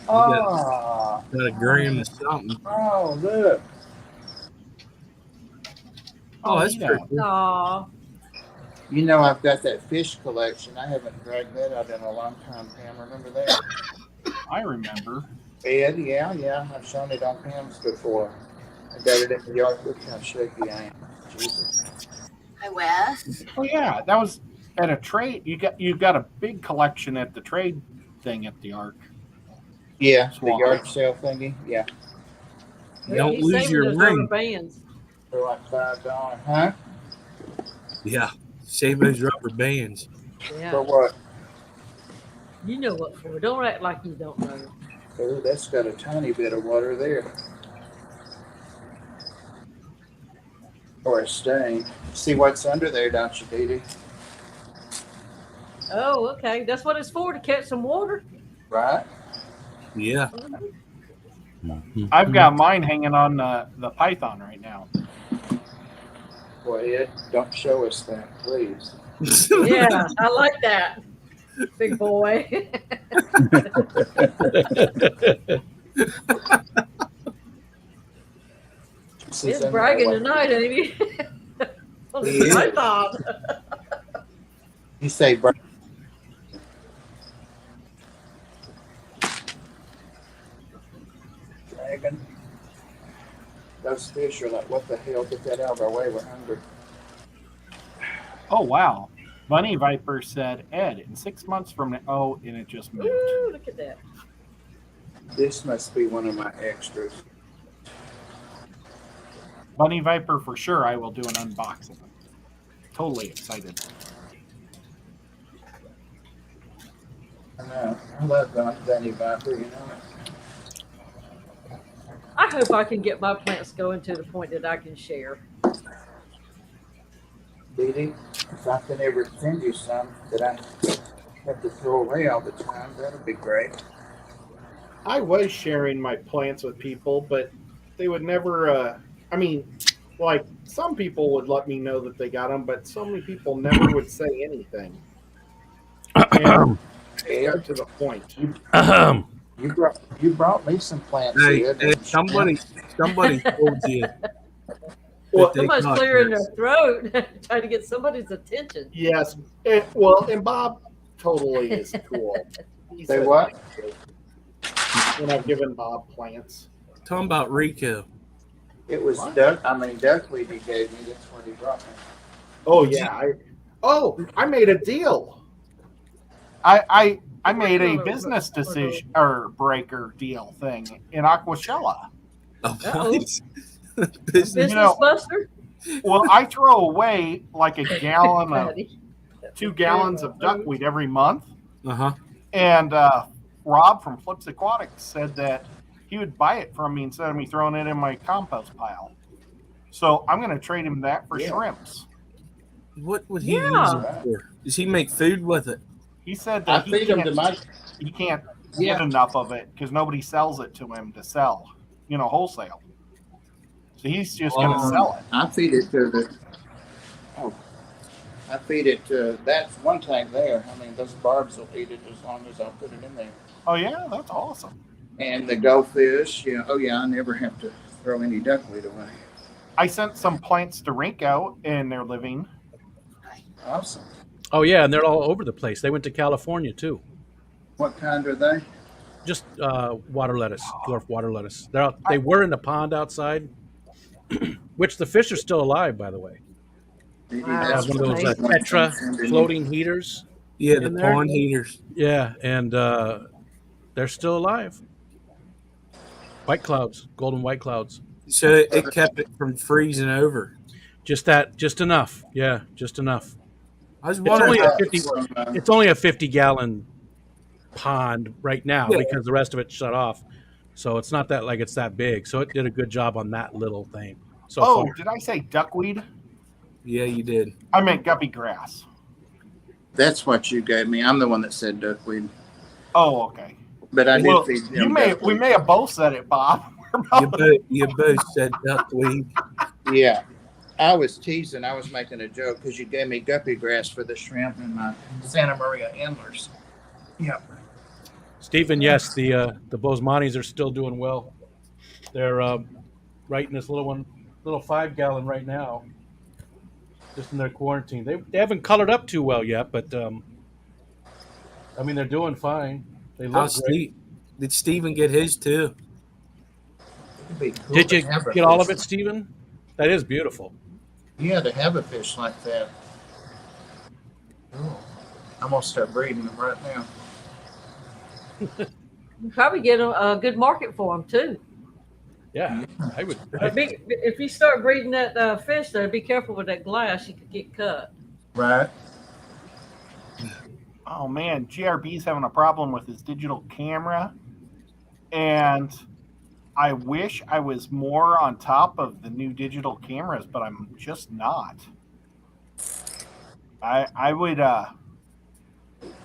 got a gram of something. Oh, look. Oh, that's yeah. pretty cool. Aw. You know, I've got that fish collection. I haven't dragged that out in a long time, Pam. Remember that? I remember. Ed, yeah. I've shown it on Pam's before. I got it at the yard. Look how shaky I am. Jesus. Hi, Wes. Oh yeah, that was at a trade. You've got a big collection at the trade thing at the Ark. Yeah, the Swamp. yard sale thingy. Yeah, Don't He's lose saving your those rubber ring. bands. for like $5. Huh? Yeah, save those rubber bands. Yeah. For what? You know what for. Don't act like you don't know. Oh, that's got a tiny bit of water there. Or a stain. See what's under there, don't you, Dee Dee? Oh, okay. That's what it's for, to catch some water. Right? Yeah. I've got mine hanging on the python right now. Boy, Ed, don't show us that, please. Yeah, I like that. Big boy. He's bragging tonight, ain't he? He is. I thought. You say, dragon. Those fish are like, what the hell? Get that out of our way. We're hungry. Oh wow. Bunny Viper said, Ed, in 6 months from now. Oh, and it just moved. Ooh, look at that. This must be one of my extras. Bunny Viper for sure. I will do an unboxing. Totally excited. I know. I love Bunny Viper, you know. I hope I can get my plants going to the point that I can share. Dee Dee, if I can ever send you some that I have to throw away all the time, that'd be great. I was sharing my plants with people, but they would never. I mean, like some people would let me know that they got them, but so many people never would say anything. And it got to the point. You brought me some plants. Hey, Ed, hey, didn't you? somebody told you. Well, They Somebody's got clearing this. their throat, trying to get somebody's attention. Yes. And Bob totally is cool. He Say said what? when I've given Bob plants. Talking about Rico. It was What? duckweed he gave me. That's what he brought me. Oh yeah. I made a deal. I made a business decision or breaker deal thing in Aquashella. Oh, Uh-oh. what? Business You know- buster? Well, I throw away like a gallon of Patty. 2 gallons of duckweed every month. Uh-huh. And Rob from Flips Aquatics said that he would buy it from me instead of me throwing it in my compost pile. So I'm going to trade him that for Yeah. shrimps. What would he Yeah. use it for? Does he make food with it? He said I that feed them to my. he can't Yeah. get enough of it because nobody sells it to him to sell, wholesale. So he's just going to Oh. sell it. I feed it to the. Oh. I feed it to. That's one tank there. I mean, those barbs will eat it as long as I put it in there. Oh, yeah, that's awesome. And the goldfish. Yeah. Oh yeah. I never have to throw any duckweed away. I sent some plants to Rinko and they're living. Awesome. Oh yeah, and they're all over the place. They went to California too. What kind are they? Just water lettuce, dwarf water lettuce. They were in the pond outside, which the fish are still alive, by the way. Maybe Wow. that's One of those amazing. Tetra floating heaters. Yeah, the in there? pond heaters. Yeah, and they're still alive. White clouds, golden white clouds. So it kept it from freezing over. Just enough. Yeah, just enough. I was It's wondering. only a 50-gallon pond right now Yeah. because the rest of it's shut off. So it's not that like it's that big. So it did a good job on that little thing. So far. did I say duckweed? Yeah, you did. I meant guppy grass. That's what you gave me. I'm the one that said duckweed, Oh, okay. but I did Well, feed we them. may have both said it, Bob. You both said duckweed. Yeah, I was teasing. I was making a joke because you gave me guppy grass for the shrimp and my Santa Maria endlers. Yep. Stephen, yes, the Bozemantes are still doing well. They're right in this little 5-gallon right now, just in their quarantine. They haven't colored up too well yet, but I mean they're doing fine. They look great. Did Steven get his too? It'd be cool Did to you have a get all of fish it, Stephen? That is beautiful. Yeah, to have a fish like that. Cool. I'm gonna start breeding them right now. You probably get a good market for them too. Yeah, I would. If you start breeding that fish, though, be careful with that glass. You could get cut. Right. Oh man, GRB's having a problem with his digital camera, and I wish I was more on top of the new digital cameras, but I'm just not. I would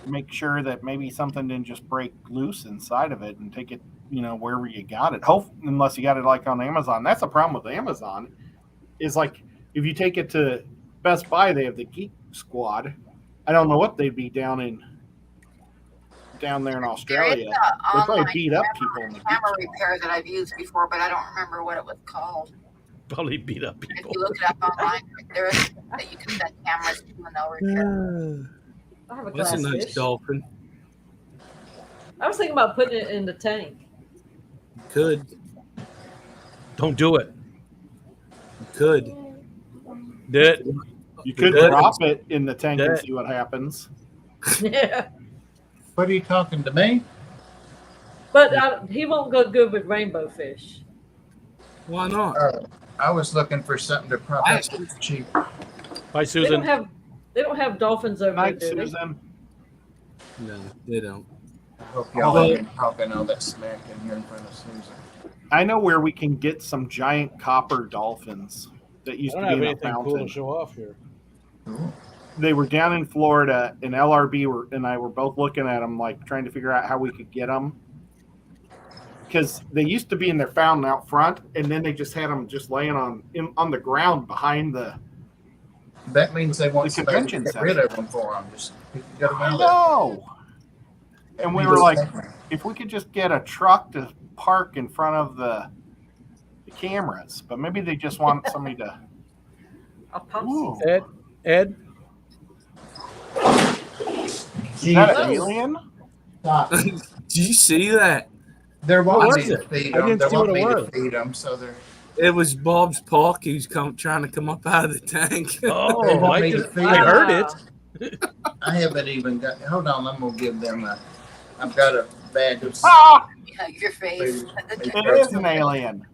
make sure that maybe something didn't just break loose inside of it and take it, wherever you got it. Unless you got it like on Amazon. That's the problem with Amazon. Is like if you take it to Best Buy, they have the Geek Squad. I don't know what they'd be down there in Australia. There is They an probably online beat up people in the Geek camera Squad. repair that I've used before, but I don't remember what it was called. Probably beat up If people. you look it up online, there is that you can send cameras to and they'll repair. I have a That's glass a nice fish. dolphin. I was thinking about putting it in the tank. You could. Don't do it. You could. Did it? You could Good. drop it in the tank and Good. see what happens. Yeah, What are you talking to me? but he won't go good with rainbow fish. Why not? I was looking for something to prop up cheap. Bye, They Susan. don't have dolphins over Night, there, do they? Susan. No, they don't. I hope y'all ain't talking all that smack in here in front of Susan. I know where we can get some giant copper dolphins that I used don't to have be in a anything cool fountain. to show off here. Cool. They were down in Florida, and LRB and I were both looking at them, like trying to figure out how we could get them. Because they used to be in their fountain out front, and then they just had them just laying on the ground behind the. That means they want The somebody to convention get rid of them for them. Just get them I out of there. know. And we were like, if we could just get a truck to park in front of the cameras, but maybe they just want somebody to. I'll post Ooh, Ed, is that an alien? Stop. Did you see that? They're What wanting was me to it? feed I them. didn't They see want what me it to was. feed them, so they're. It was Bob's Park. He was trying to come up out of the tank. oh, They want I, me to just, feed I them. heard it. I haven't even got. Hold on, I'm gonna give them a. I've got a bag of. Ah, Yeah, your face. it is an alien.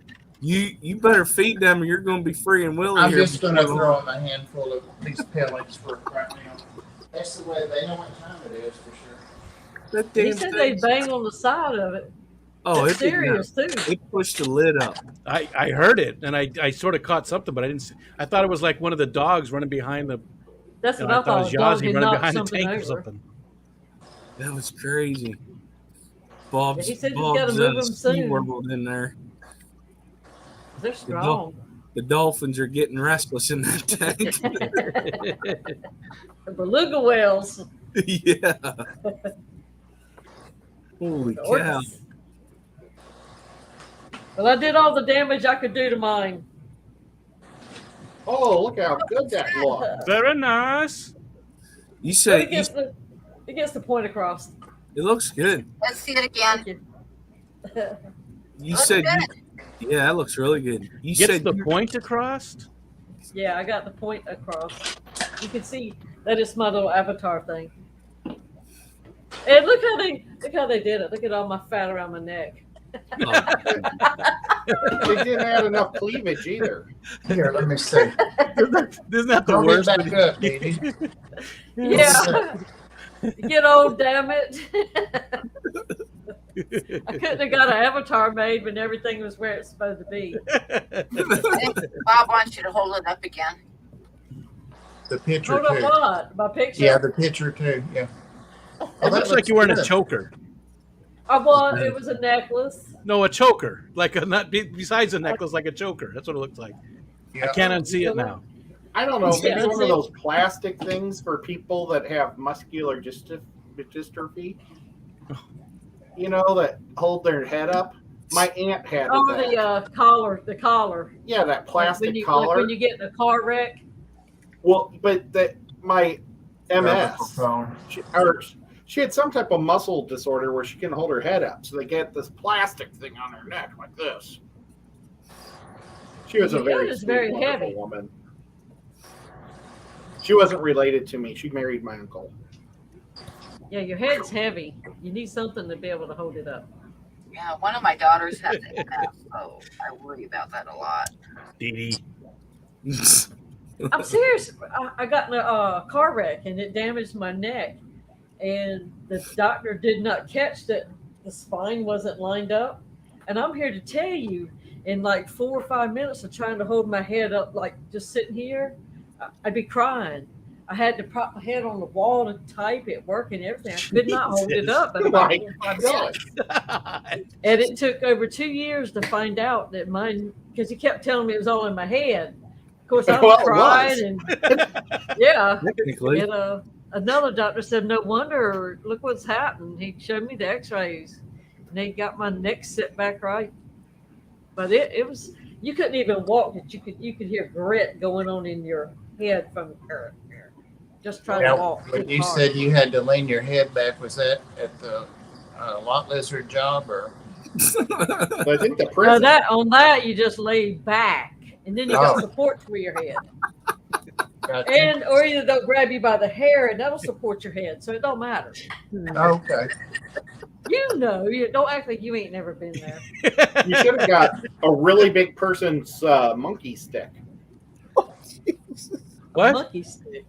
You better feed them, or you're going to be free and willing. I'm here just gonna before throw them a handful of these pellets for right now. That's the way they know what time it is for sure. that He damn said they thing. bang on the side of it. Oh, That's it did not. serious too. It pushed the lid up. I heard it, and I sort of caught something, but I didn't. I thought it was like one of the dogs running behind the. That's You what know, I I thought it thought. was A dog Yazzie had running knocked behind the something tank or over. something. That was crazy. Bob's, He said you gotta Bob's move 'em Sea soon. World in there. They're strong. The dolphins are getting restless in that tank. The beluga whales. Yeah. Holy The cow. orcas. Well, I did all the damage I could do to mine. Oh, look how good that looks. Very nice. You But say it gets the point across. it looks good. Let's see it again. Thank you. You Looks said, good. yeah, that looks really good. You Gets said the point across. Yeah, I got the point across. You can see that it's my little avatar thing. And look how they did it. Look at all my fat around my neck. Oh, They didn't add enough cleavage either. Here, let me see. Isn't that the Don't worst? get back up, Dee Dee. Yeah. Get old, damn it. I couldn't have got an avatar made when everything was where it's supposed to be. I think Bob wants you to hold it up again. The picture Hold up too. what? My picture? Yeah, the picture too. Yeah. It that looks like you're wearing a good. choker. It was a necklace. No, a choker, like a not besides a necklace, like a choker. That's what it looks like. Yeah. I can't unsee it now. I don't know. Maybe Yeah, one of see? those plastic things for people that have muscular dystrophy. You know, that hold their head up. My aunt had Oh, that. the collar. Yeah, that plastic Like collar. when you get in a car wreck. Well, but my MS, Phone. she had some type of muscle disorder where she couldn't hold her head up, so they get this plastic thing on her neck like this. She was a Yeah, very, it's sweet, very wonderful heavy. woman. She wasn't related to me. She married my uncle. Yeah, your head's heavy. You need something to be able to hold it up. Yeah, one of my daughters has MS, so I worry about that a lot. Dee Dee. I'm serious. I got in a car wreck and it damaged my neck. And the doctor did not catch that the spine wasn't lined up. And I'm here to tell you, in like 4 or 5 minutes of trying to hold my head up, like just sitting here, I'd be crying. I had to prop my head on the wall to type at work and everything. I could not hold it up. But about My 4 or 5 minutes. And it took over 2 years to find out that mine, because he kept telling me it was all in my head. Of course, I was Well, it crying was. and yeah. technically. And another doctor said, "No wonder. Look what's happened." He showed me the X-rays, and they got my neck set back right. But it was, you couldn't even walk it. You could hear grit going on in your head from just trying to walk. When you said you had to lean your head back, was that at the lot lizard job or? But I think the No, prison. on that you just lay back, and then you got Oh. support for your head. Gotcha. And or either they'll grab you by the hair and that'll support your head, so it don't matter. Okay. You don't act like you ain't never been there. You should have got a really big person's monkey stick. What? Monkey stick.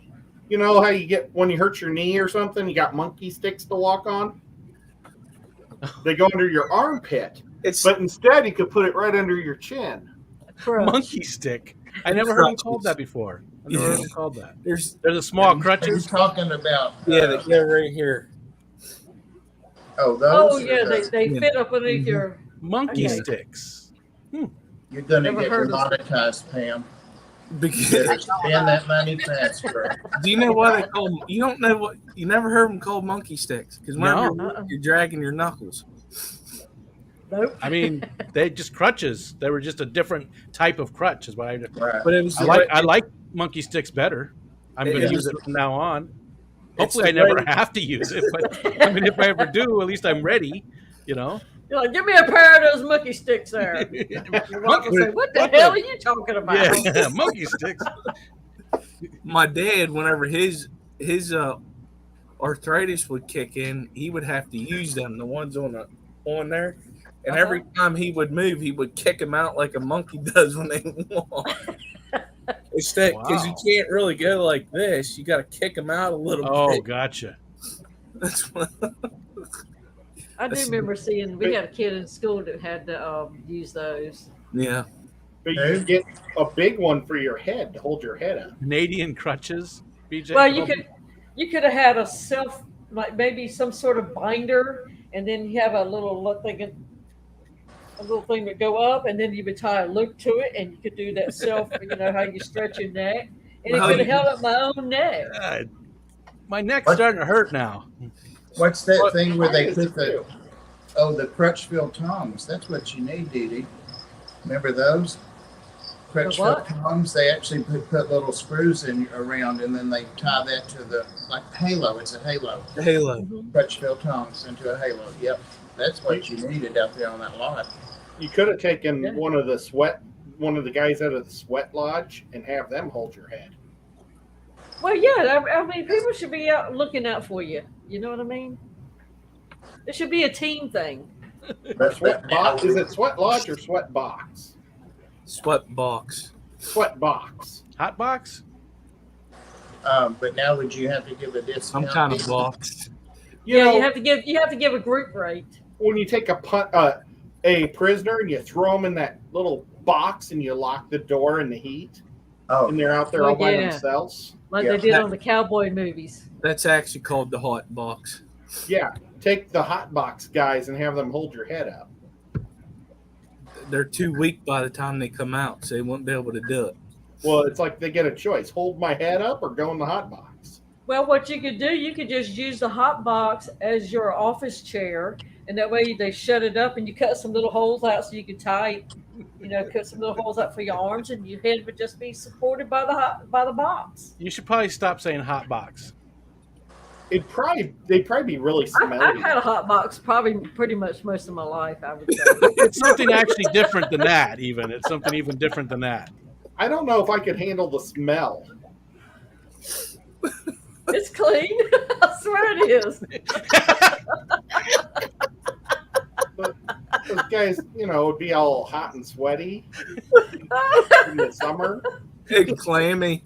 You know how you get when you hurt your knee or something, you got monkey sticks to walk on? They go under your armpit. But instead, you could put it right under your chin. Monkey stick. I never heard him called that before. I never heard him called that. There's There's a small Are you crutches. talking about? they're right here. Oh, those. Oh yeah, they fit up underneath your. Monkey Okay. sticks. You're gonna Never get heard of demonetized, Pam. Because, Spend that money fast, bro. do you know why they call them? You don't know what? You never heard them called monkey sticks because No. you're dragging your knuckles. Nope. I mean, they just crutches. They were just a different type of crutch, is what I. Right. But it was I like monkey sticks better. I'm going to Yeah. use it from now on. It's Hopefully, I the never way- have to use it. But I mean, if I ever do, at least I'm ready. You know. You're like, give me a pair of those monkey sticks there. Your wife will say, what the hell are you talking about? Yeah, monkey sticks. My dad, whenever his arthritis would kick in, he would have to use them, the ones on there. And every time he would move, he would kick them out like a monkey does when they walk. It's that because you can't really go like this. You got to kick them out a little Oh, bit. gotcha. That's what. I do remember seeing, we had a kid in school that had to use those. Yeah. But you could get a big one for your head to hold your head up. Canadian crutches. BJ. Well, you could have had a like maybe some sort of binder, and then you have a little thing that go up, and then you would tie a loop to it, and you could do that how you stretch your neck, and it could have held up my own neck. God, my neck's starting to hurt now. What's that thing where they Mine put is the Crutchfield tongs? That's what you need, Dee Dee. Remember those? Crutchfield tongs. They actually put little screws in around, and then they tie that to the halo. It's a halo. The halo. Crutchfield tongs into a halo. Yep. That's what you needed out there on that lot. You could have taken Yeah. one of the guys out of the sweat lodge and have them hold your head. Well, yeah, I mean, people should be out looking out for you. You know what I mean? It should be a team thing. Or sweat box? Is it sweat lodge or sweat box? Sweat box. Sweat box. Hot box? But now would you have to give a discount? Some kind of box. You know, you have to give a group rate. when you take a prisoner and you throw them in that little box and you lock the door in the heat, Oh, and they're out there Oh, all by yeah. themselves. Like Yeah. they did on the cowboy movies. That's actually called the hot box. Yeah, take the hot box guys and have them hold your head up. They're too weak by the time they come out, so they won't be able to do it. Well, it's like they get a choice: hold my head up or go in the hot box. Well, what you could do, you could just use the hot box as your office chair, and that way they shut it up, and you cut some little holes out so you could tie, cut some little holes out for your arms, and your head would just be supported by the box. You should probably stop saying hot box. They'd probably be really I've smelly. had a hot box probably pretty much most of my life, I would say. It's something actually different than that, even. It's something even different than that. I don't know if I could handle the smell. It's clean. I swear it is. Those guys, would be all hot and sweaty in the summer. Big clammy.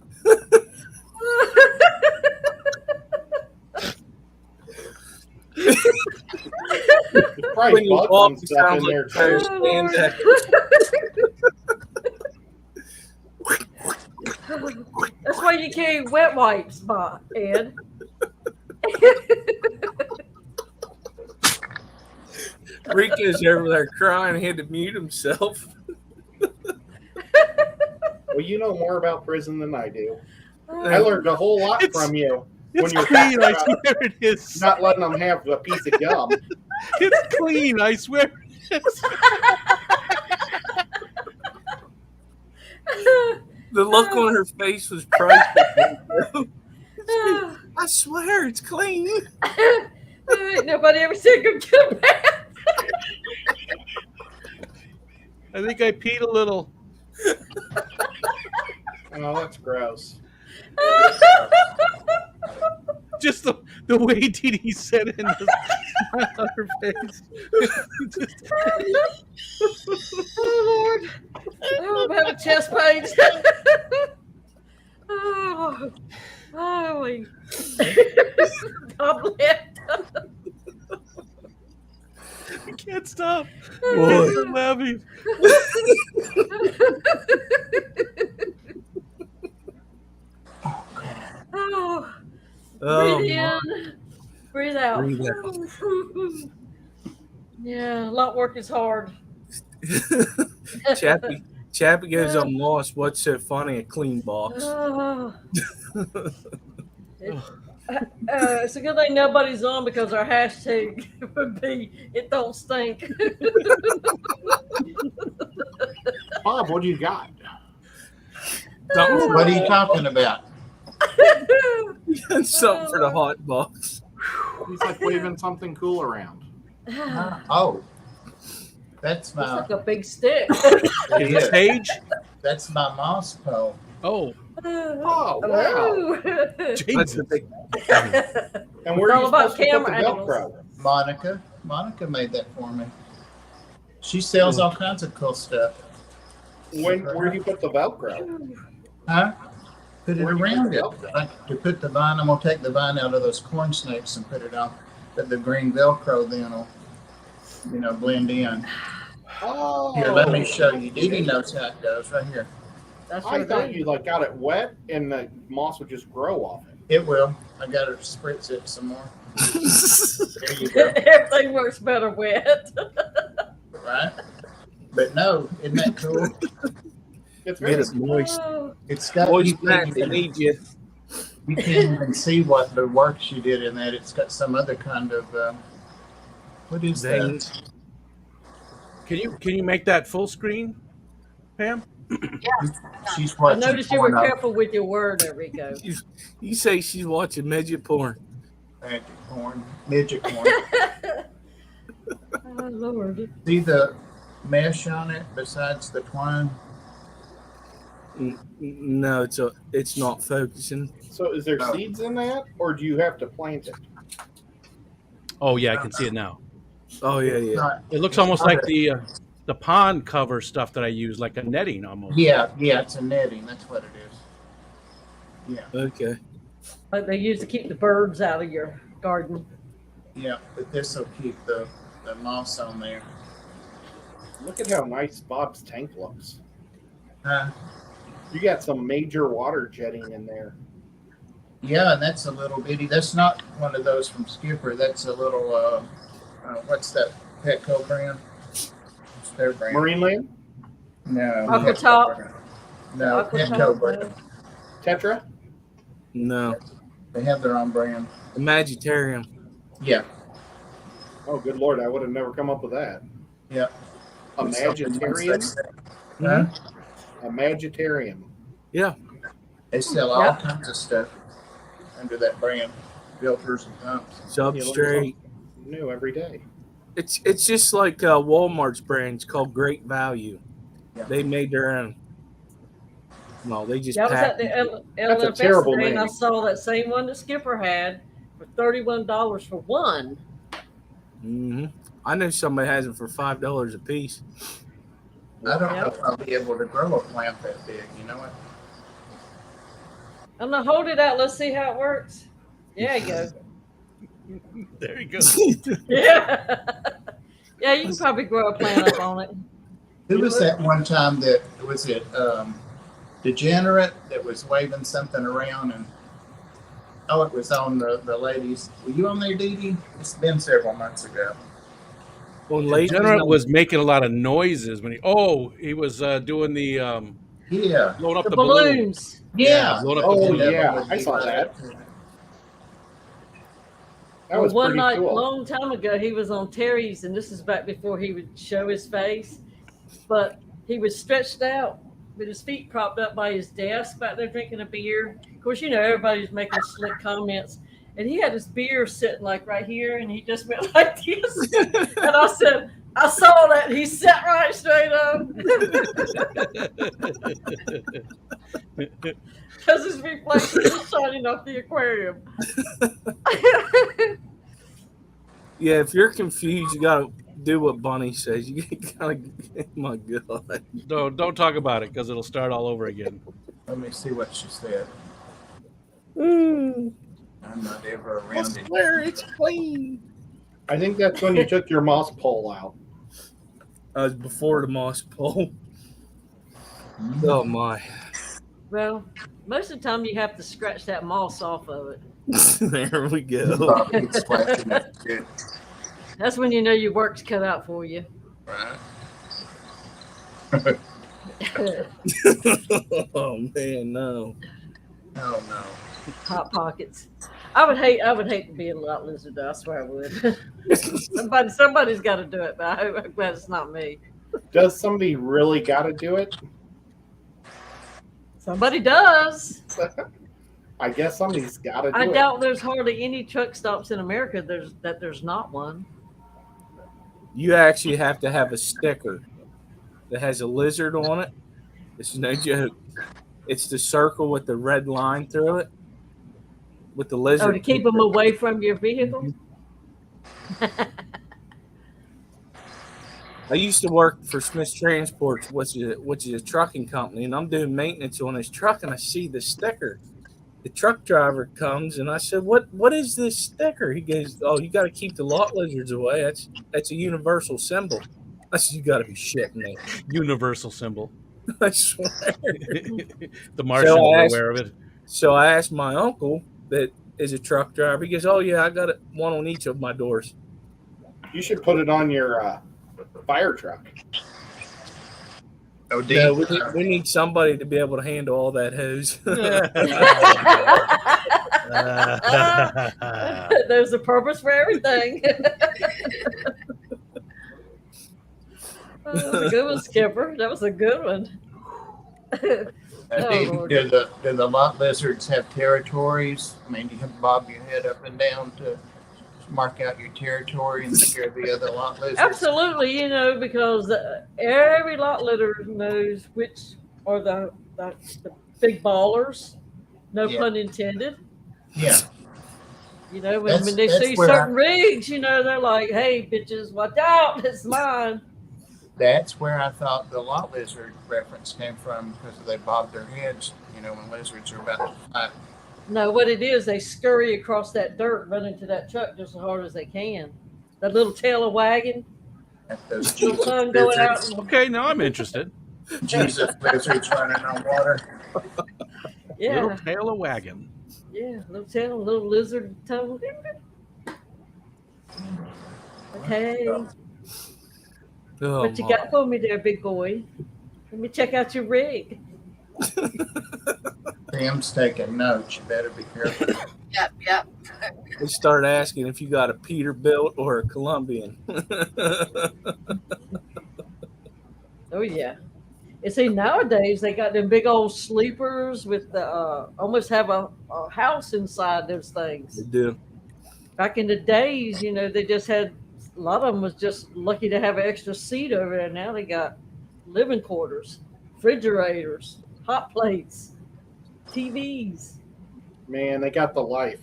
There's probably When you bugs walk, and it stuff sounds in there like fire too. spandex. That's why you carry wet wipes, Ed. Rico's over there crying. He had to mute himself. Well, you know more about prison than I do. I learned a whole lot It's- from you It's when you're clean, talking I about swear it is. not letting them have a piece of gum. It's clean, I swear it is. The look on her face was priceless. I swear it's clean. Ain't nobody ever said go get a bath. I think I peed a little. Oh, that's gross. Just the way Dee Dee said it and the smile on her face. Oh, Lord. Oh, I'm having chest pains. Oh, holy. Goblet. I can't stop. Boy. I'm laughing. Oh, Oh, breathe my. in, breathe out. Breathe out. Yeah, a lot work is hard. Chappie goes, I'm lost. What's so funny? A clean box. Oh. It's a good thing nobody's on because our hashtag would be "It don't stink." Bob, what do you got? Something what are you talking about? Something for the hot box. He's like waving something cool around. Oh, that's It's my like a big stick. Is it sage? that's my moss pole. Oh, Oh, wow. Hello. That's Jesus. the big. And where are all you about supposed to put the camera angles. Velcro? Monica made that for me. She sells all kinds of cool stuff. Where do you put the Velcro? Huh? Put it Where do you around put it. the Velcro? Like to put the vine, I'm gonna take the vine out of those corn snakes and put it on. But the green Velcro then will, blend in. Oh, Here, let me show you. Dee Dee knows how it goes right here. That's I what thought it you is. got it wet and the moss would just grow off it. It will. I got to spritz it some more. There you go. Everything works better wet. Right? But no, isn't that cool? It's Get very it moist. Oh, It's got Moist you Matt, can't they even- need you. you can't even see what the work she did in that. It's got some other kind of what is that? Veins. Can you make that full screen, Pam? She's I watching noticed you were porno. careful with your word there, Rico. You say she's watching midget porn. Midget porn. Oh, Lord. See the mesh on it besides the twine? No, it's not focusing. So is there Oh. seeds in that, or do you have to plant it? Oh yeah, I can see it now. Oh yeah, It's yeah. not- It looks it's almost not like a- the pond cover stuff that I use, like a netting almost. Yeah, it's a netting. That's what it is. Yeah, Okay. Like they used to keep the birds out of your garden. yeah. But this will keep the moss on there. Look at how nice Bob's tank looks. Huh? You got some major water jetting in there. Yeah, and that's a little bitty. That's not one of those from Skipper. That's a little, what's that Petco brand? It's their brand. Marineland? No. Aqua Petco Top? brand. No, Aqua Petco Top, brand. Tetra? No. They have their own brand. Imaginarium. Yeah. Oh, good Lord, I would have never come up with that. Yeah. Imaginarium? Huh? Imaginarium. Yeah. They sell all Yep. kinds of stuff under that brand. Filters and pumps. Substrate. New every day. It's just like Walmart's brand. It's called Great Value. Yeah. They made their own. No, they just That was at packaged the That's a LFS terrible today, and I name. saw that same one that Skipper had for $31 for one. Mm-hmm. I know somebody has it for $5 a piece. I don't know Yep. if I'll be able to grow a plant that big. You know what? I'm gonna hold it out. Let's see how it works. There you go. There you go. Yeah. Yeah, you can probably grow a plant up on it. Who was that one time that was it? Degenerate that was waving something around and it was on the ladies. Were you on there, Dee Dee? It's been several months ago. Well, ladies, Degenerate was making a lot of noises when he was doing the Yeah. blowing up The the balloon. balloons. Yeah. Blowing up the Oh, balloon. yeah, I saw that. That was One pretty night, cool. long time ago, he was on Terry's, and this is back before he would show his face. But he was stretched out with his feet propped up by his desk back there drinking a beer. Of course, you know, everybody's making slick comments. And he had his beer sitting like right here, and he just went like this. And I said, I saw that. He sat right straight up. Because his reflection was shining off the aquarium. Yeah, if you're confused, you gotta do what Bunny says. You gotta. My God. Don't talk about it because it'll start all over again. Let me see what she said. Mm. I'm not ever around it. Where it's clean. I think that's when you took your moss pole out. Before the moss pole. Oh my. Well, most of the time you have to scratch that moss off of it. There we go. Probably keep splashing it too. That's when you know your work's cut out for you. Right. Oh man, no. Oh no. Hot pockets. I would hate to be a lot lizard though. I swear I would. Somebody's got to do it, but I'm glad it's not me. Does somebody really got to do it? Somebody does. I guess somebody's got to do I it. doubt there's hardly any truck stops in America there's not one. You actually have to have a sticker that has a lizard on it. It's no joke. It's the circle with the red line through it. With the lizard. Oh, to keep them away from your vehicle? I used to work for Smith's Transport, which is a trucking company, and I'm doing maintenance on his truck, and I see the sticker. The truck driver comes, and I said, "What is this sticker?" He goes, "Oh, you got to keep the lot lizards away. That's a universal symbol." I said, "You got to be shitting me." Universal symbol. I swear. The Martians So I are asked- aware of it. So I asked my uncle that is a truck driver. He goes, "Oh yeah, I got it, one on each of my doors." You should put it on your fire truck. Oh, Dee, No, we need somebody to be able to handle all that hose. There's a purpose for everything. Oh, that was a good one, Skipper. That was a good one. Dee, Oh, do the lot lizards have territories? I mean, do you have to bob your head up and down to mark out your territory and scare the other lot lizards? Absolutely, because every lot litter knows which are the big ballers. No Yeah. pun intended. Yeah. When That's- they that's see where certain rigs, they're like, "Hey, bitches, watch out! It's mine." That's where I thought the lot lizard reference came from, because they bob their heads, when lizards are about to fight. No, what it is, they scurry across that dirt, run into that truck just as hard as they can. That little tail of wagging, At those little Jesus tongue going out. lizards, Okay, now I'm interested. Jesus lizards running on water. Yeah, Little tail of wagon. yeah, little tail, little lizard tongue. Okay, Oh, what you got for me there, big boy? Let me check out your rig. Sam's taking notes. You better be careful. Yep. They start asking if you got a Peterbilt or a Colombian. Oh yeah. And see, nowadays they got them big old sleepers with the almost have a house inside those things. They do. Back in the days, they just had a lot of them was just lucky to have an extra seat over there. Now they got living quarters, refrigerators, hot plates, TVs. Man, they got the life.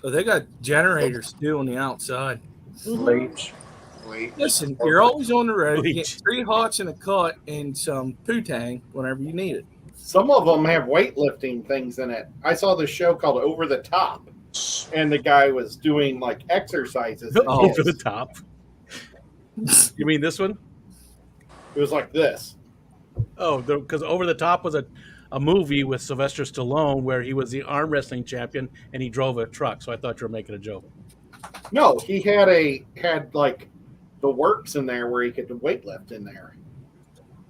Oh, they got generators too on the outside. Mhm. Bleach. Listen, you're always on the road. You get Bleach. 3 hots and a cut and some poo-tang whenever you need it. Some of them have weightlifting things in it. I saw this show called Over the Top, and the guy was doing like exercises. Oh. Over the top. You mean this one? It was like this. Oh, because Over the Top was a movie with Sylvester Stallone where he was the arm wrestling champion and he drove a truck. So I thought you were making a joke. No, he had like the works in there where he could weightlift in there.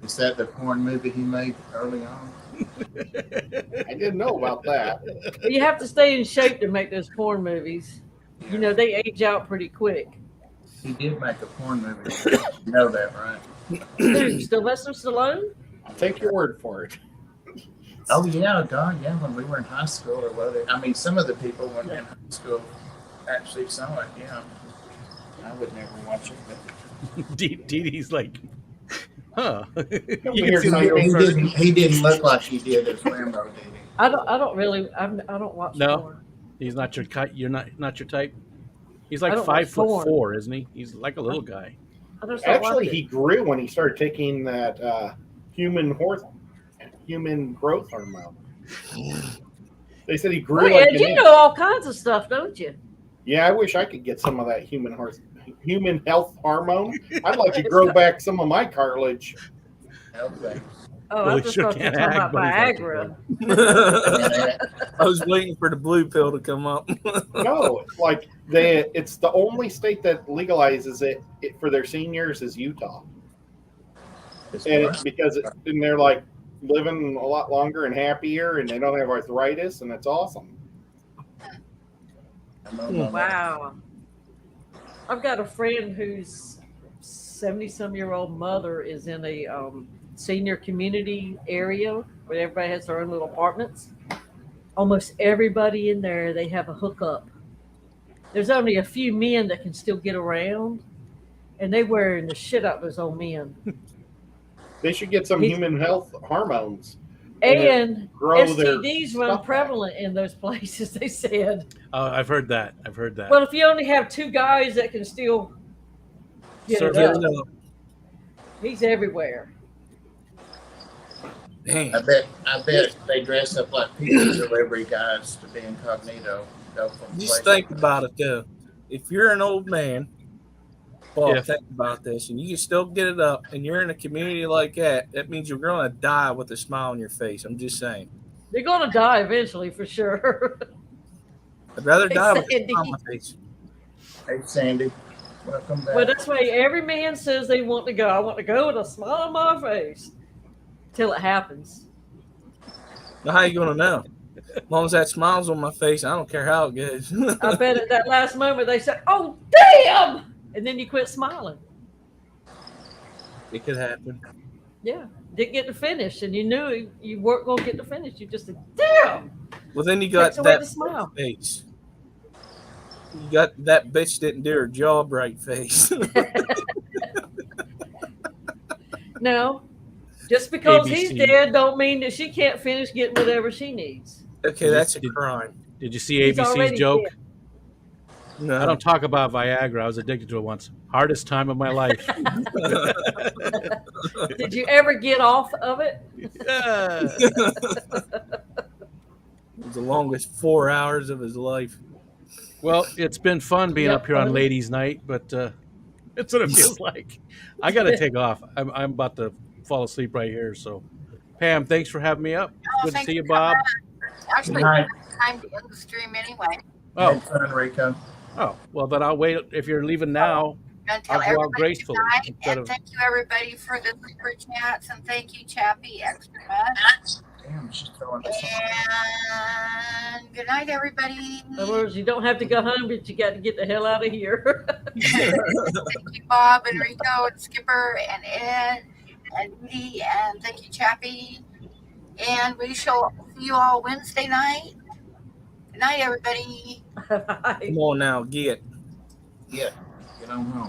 Is that the porn movie he made early on? I didn't know about that. You have to stay in shape to make those porn movies. They age out pretty quick. He did make a porn movie. You know that, right? Who, Sylvester Stallone? I'll take your word for it. Oh yeah, God, yeah. When we were in high school, or whether some of the people when in high school actually saw it. Yeah, I would never watch it, but Dee Dee's like, huh? Come You here, can see son. the he didn't look like he did as Rambo, did he? I don't really. I don't watch No. porn. He's not your type. You're not your type. He's I like don't 5'4", watch isn't he? He's like a little guy. I just don't Actually, watch he it. grew when he started taking that human growth hormone. They said he grew Well, like Ed, an you inch. know all kinds of stuff, don't you? Yeah, I wish I could get some of that human health hormone. I'd like to grow back some of my cartilage. Okay. Oh, Well, I he just sure thought you were can't talking act, about but he's like Viagra. I was waiting for the blue pill to come up. No, like it's the only state that legalizes it for their seniors is Utah, and it's because and they're like living a lot longer and happier, and they don't have arthritis, and it's awesome. Wow. I've got a friend whose 70-some-year-old mother is in a senior community area where everybody has their own little apartments. Almost everybody in there, they have a hookup. There's only a few men that can still get around, and they wearing the shit out of those old men. They should get some human health hormones. And grow their STDs run stuff prevalent in those places, they said. I've heard that. Well, if you only have 2 guys that can still get it Serve up, he's everywhere. Dang. I bet they dress up like pizza delivery guys to be incognito. Go from Just place think about it though. If you're an old man, Paul, Yeah. think about this, and you can still get it up, and you're in a community like that, that means you're going to die with a smile on your face. I'm just saying. They're going to die eventually, for sure. I'd rather Hey, die with a Sandy. smile on my face. Hey, Sandy, welcome back. But that's why every man says they want to go. I want to go with a smile on my face till it happens. Now, how you going to know? As long as that smile's on my face, I don't care how it goes. I bet at that last moment they say, "Oh, damn!" And then you quit smiling. It could happen. Yeah, didn't get to finish, and you knew you weren't going to get to finish. You just said, "Damn!" Well, then you got Takes away that the smile. face. You got that bitch didn't do her job right face. No, just because he's ABC. dead don't mean that she can't finish getting whatever she needs. Okay, that's a crime. Did you see He's ABC's already joke? dead. No. I don't talk about Viagra. I was addicted to it once. Hardest time of my life. Did you ever get off of it? Yeah. It was the longest 4 hours of his life. Well, it's been fun being Yep, up here on fun. ladies' night, but it's what it feels like. I got to take off. I'm about to fall asleep right here. So, Pam, thanks for having me up. Oh, Good to thank see you, you. Bob. Actually, Good night. it's time to end the stream anyway. Oh, Had fun, Rico. well, then I'll wait. If you're leaving now, And tell I'll go out everybody gracefully good night, instead and of. thank you everybody for the super chats, and thank you Chappie extra much. Damn, she's throwing us off. And good night, everybody. In other words, you don't have to go home, but you got to get the hell out of here. Thank you, Bob and Rico and Skipper and Ed and Edie, and thank you, Chappie. And we shall see you all Wednesday night. Good night, everybody. Come on now, get. Yeah, get on home.